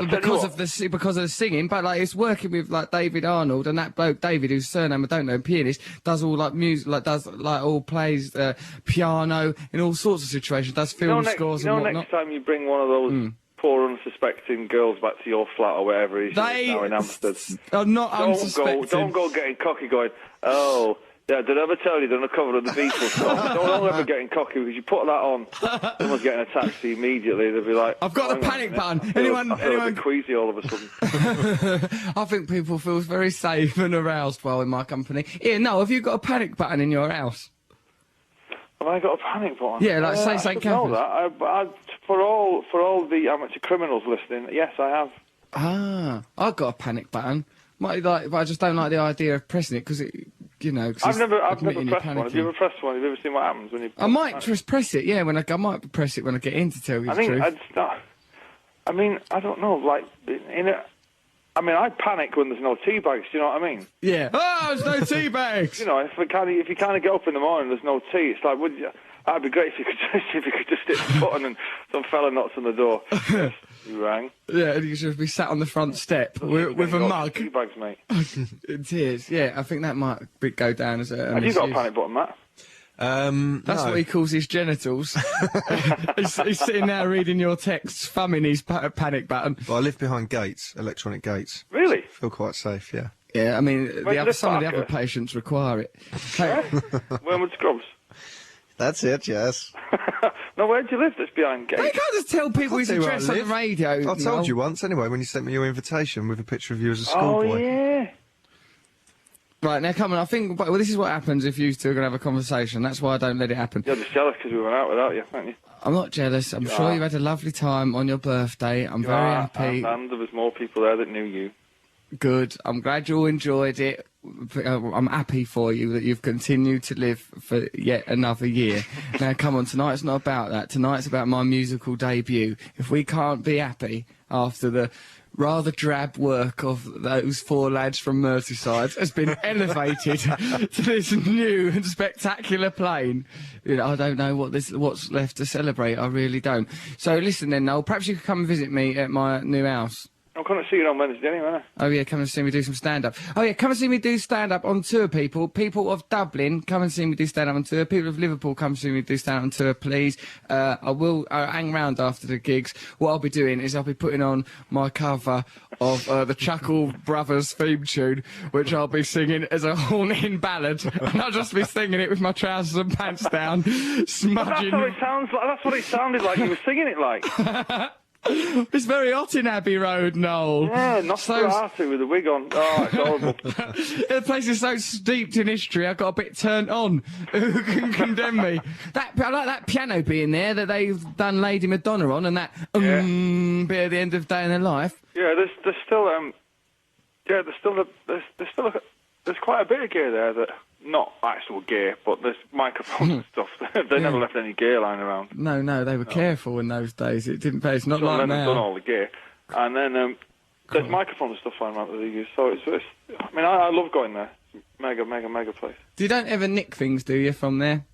because of the singing. But like it's working with like David Arnold and that bloke David, whose surname I don't know, pianist, does all like music, all plays piano in all sorts of situations. Does film scores and whatnot. Next time you bring one of those. Poor unsuspecting girls back to your flat or wherever it is now in Amsterdam. Are not unsuspecting. Don't go getting cocky going, oh, yeah, did I ever tell you they're on the cover of the Beatles? Don't ever getting cocky because you put that on, someone's getting a taxi immediately, they'll be like... I've got the panic button. I feel a bit queasy all of a sudden. I think people feel very safe and aroused while in my company. Ian, no, have you got a panic button in your house? Have I got a panic button? Yeah, like say St. Catherine's. For all the amateur criminals listening, yes, I have. Ah, I've got a panic button. But I just don't like the idea of pressing it because I've never pressed one. Have you ever pressed one? Have you ever seen what happens when you? I might just press it. Yeah, I might press it when I get in. To tell you the truth. I don't know. Like I panic when there's no tea bags. Do you know what I mean? Yeah. Oh, there's no tea bags. If you kind of get up in the morning, there's no tea. It's like, that'd be great if you could just hit the button and some fella knocks on the door. Yes, you rang. Yeah, and you should be sat on the front step with a mug. Tea bags, mate. In tears. Yeah, I think that might go down as a. Have you got a panic button, Matt? That's what he calls his genitals. he's sitting there reading your texts, thumbing his panic button. Well, I live behind gates, electronic gates. Really? Feel quite safe, yeah. Yeah, I mean, some of the other patients require it. Wormwood Scrubs? That's it, yes. No, where do you live that's behind gates? They can't just tell people his address on the radio. I told you once, anyway, when you sent me your invitation with a picture of you as a schoolboy. Oh, yeah. Right, now come on, I think, well, this is what happens if you two are going to have a conversation. That's why I don't let it happen. You're just jealous because we went out without you, aren't you? I'm not jealous. I'm sure you had a lovely time on your birthday. I'm very happy. And there was more people there that knew you. Good. I'm glad you all enjoyed it. I'm happy for you that you've continued to live for yet another year. Now, come on, tonight's not about that. Tonight's about my musical debut. If we can't be happy after the rather drab work of those 4 lads from Merseyside has been elevated to this new and spectacular plane, I don't know what's left to celebrate. I really don't. So listen then, Noel, perhaps you could come and visit me at my new house. I'm coming to see you on Wednesday anyway, aren't I? Oh, yeah, come and see me do some stand-up. Oh, yeah, come and see me do stand-up on tour, people. People of Dublin, come and see me do stand-up on tour. People of Liverpool, come see me do stand-up on tour, please. I will hang around after the gigs. What I'll be doing is I'll be putting on my cover of the Chuckle Brothers theme tune, which I'll be singing as a haunting ballad. And I'll just be singing it with my trousers and pants down, smudging... That's what it sounds like. That's what it sounded like. You were singing it like. It's very hot in Abbey Road, Noel. Yeah, Nosferatu with a wig on. Oh, it's horrible. The place is so steeped in history, I got a bit turned on. Who can condemn me? I like that piano being there that they've done Lady Madonna on, and that bit at the end of Day in Their Life. Yeah, there's still there's quite a bit of gear there that. Not actual gear, but there's microphones and stuff. They never left any gear lying around. No, they were careful in those days. It didn't pay. It's not like now. Done all the gear, and then there's microphones and stuff lying around that they use. So it's I mean, I love going there. Mega place. You don't ever nick things, do you, from there?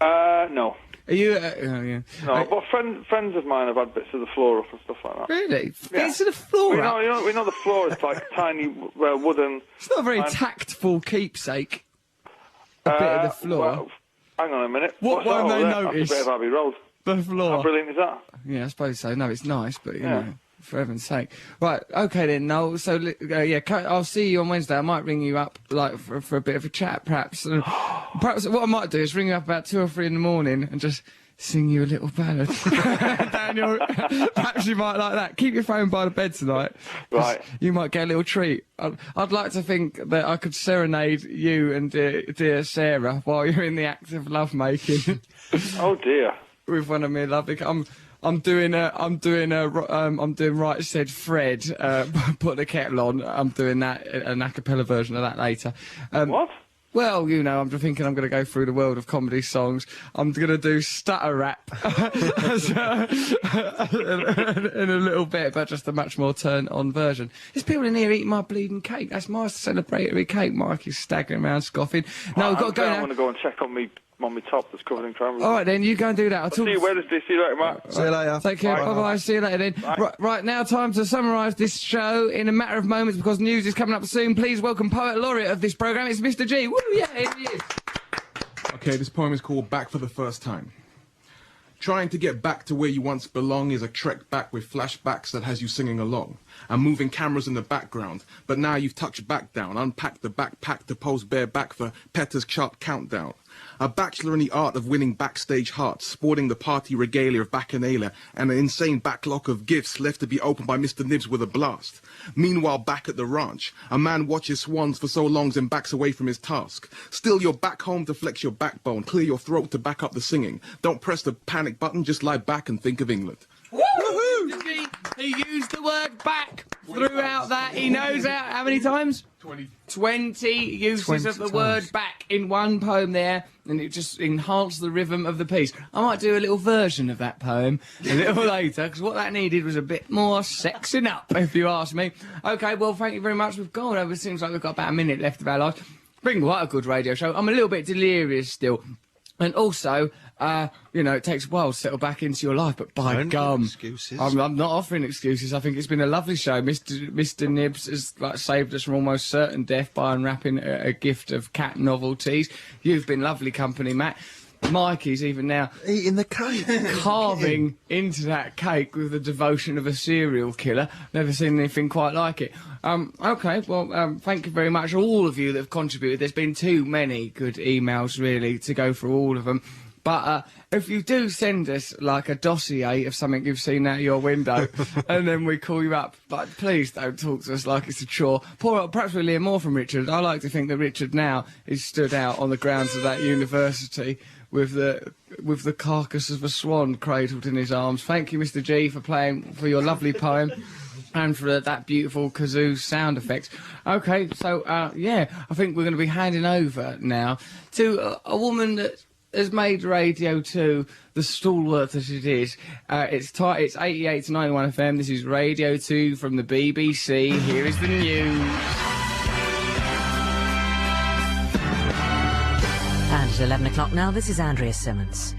No. Are you? Oh, yeah. No, but friends of mine have had bits of the floor up and stuff like that. Really? Yeah. Bits of the floor we know the floor is like tiny wooden... It's not a very tactful keepsake, a bit of the floor. Well, hang on a minute. What won't they notice? That's a bit of Abbey Road. The floor. How brilliant is that? Yeah, I suppose so. No, it's nice, but, you know... For heaven's sake. Right, okay then, Noel. So, I'll see you on Wednesday. I might ring you up, like, for a bit of a chat, perhaps. And perhaps what I might do is ring you up about 2 or 3 in the morning and just sing you a little ballad. Daniel, perhaps you might like that. Keep your phone by the bed tonight. Right. You might get a little treat. I'd like to think that I could serenade you and dear Sarah while you're in the act of lovemaking. Oh, dear. With one of my lovely... I'm doing Right Said Fred, put the kettle on. I'm doing that, an a cappella version of that later. What? Well, you know, I'm just thinking I'm going to go through the world of comedy songs. I'm going to do stutter rap in a little bit, but just a much more turned-on version. There's people in here eating my bleeding cake. That's my celebratory cake. Mikey's staggering around, scoffing. No, we've got to go now. I'm going to go and check on my top that's covered in crumbs. All right, then, you go and do that. I'll see you Wednesday. See you later, Matt. See you later. Take care. Bye-bye. See you later, then. Right, now time to summarise this show in a matter of moments because news is coming up soon. Please welcome Poet Laureate of this programme. It's Mr. G. Woo, yeah, here he is. Okay, this poem is called Back for the First Time. Trying to get back to where you once belong is a trek back with flashbacks that has you singing along and moving cameras in the background. But now you've touched back down, unpacked the backpack to pose bareback for PETA's chart countdown. A bachelor in the art of winning backstage hearts, sporting the party regalia of Bacchanalia, and an insane backlog of gifts left to be opened by Mr. Nibs with a blast. Meanwhile, back at the ranch, a man watches swans for so long and backs away from his task. Still, you're back home to flex your backbone, clear your throat to back up the singing. Don't press the panic button, just lie back and think of England. Woohoo! He used the word back throughout that. He knows how many times? 20 uses of the word back in one poem there, and it just enhanced the rhythm of the piece. I might do a little version of that poem a little later, because what that needed was a bit more sexing up, if you ask me. OK, well, thank you very much. We've gone over. It seems like we've got about a minute left of our life. Been quite a good radio show. I'm a little bit delirious still. And also, you know, it takes a while to settle back into your life, but by gum, excuses. I'm not offering excuses. I think it's been a lovely show. Mr. Nibs has saved us from almost certain death by unwrapping a gift of cat novelties. You've been lovely company, Matt. Mikey's even now eating the cake, carving into that cake with the devotion of a serial killer. Never seen anything quite like it. OK, well, thank you very much, all of you that have contributed. There's been too many good emails, really, to go through all of them. But if you do send us, like, a dossier of something you've seen out your window, and then we call you up, but please don't talk to us like it's a chore. Perhaps we'll hear more from Richard. I like to think that Richard now is stood out on the grounds of that university with the carcass of a swan cradled in his arms. Thank you, Mr. G, for your lovely poem. And for that beautiful kazoo sound effects. OK, so, yeah, I think we're going to be handing over now to a woman that has made Radio 2 the stalwart that it is. It's 88 to 91 FM. This is Radio 2 from the BBC. Here is the news. And at 11 o'clock now, this is Andrea Simmons.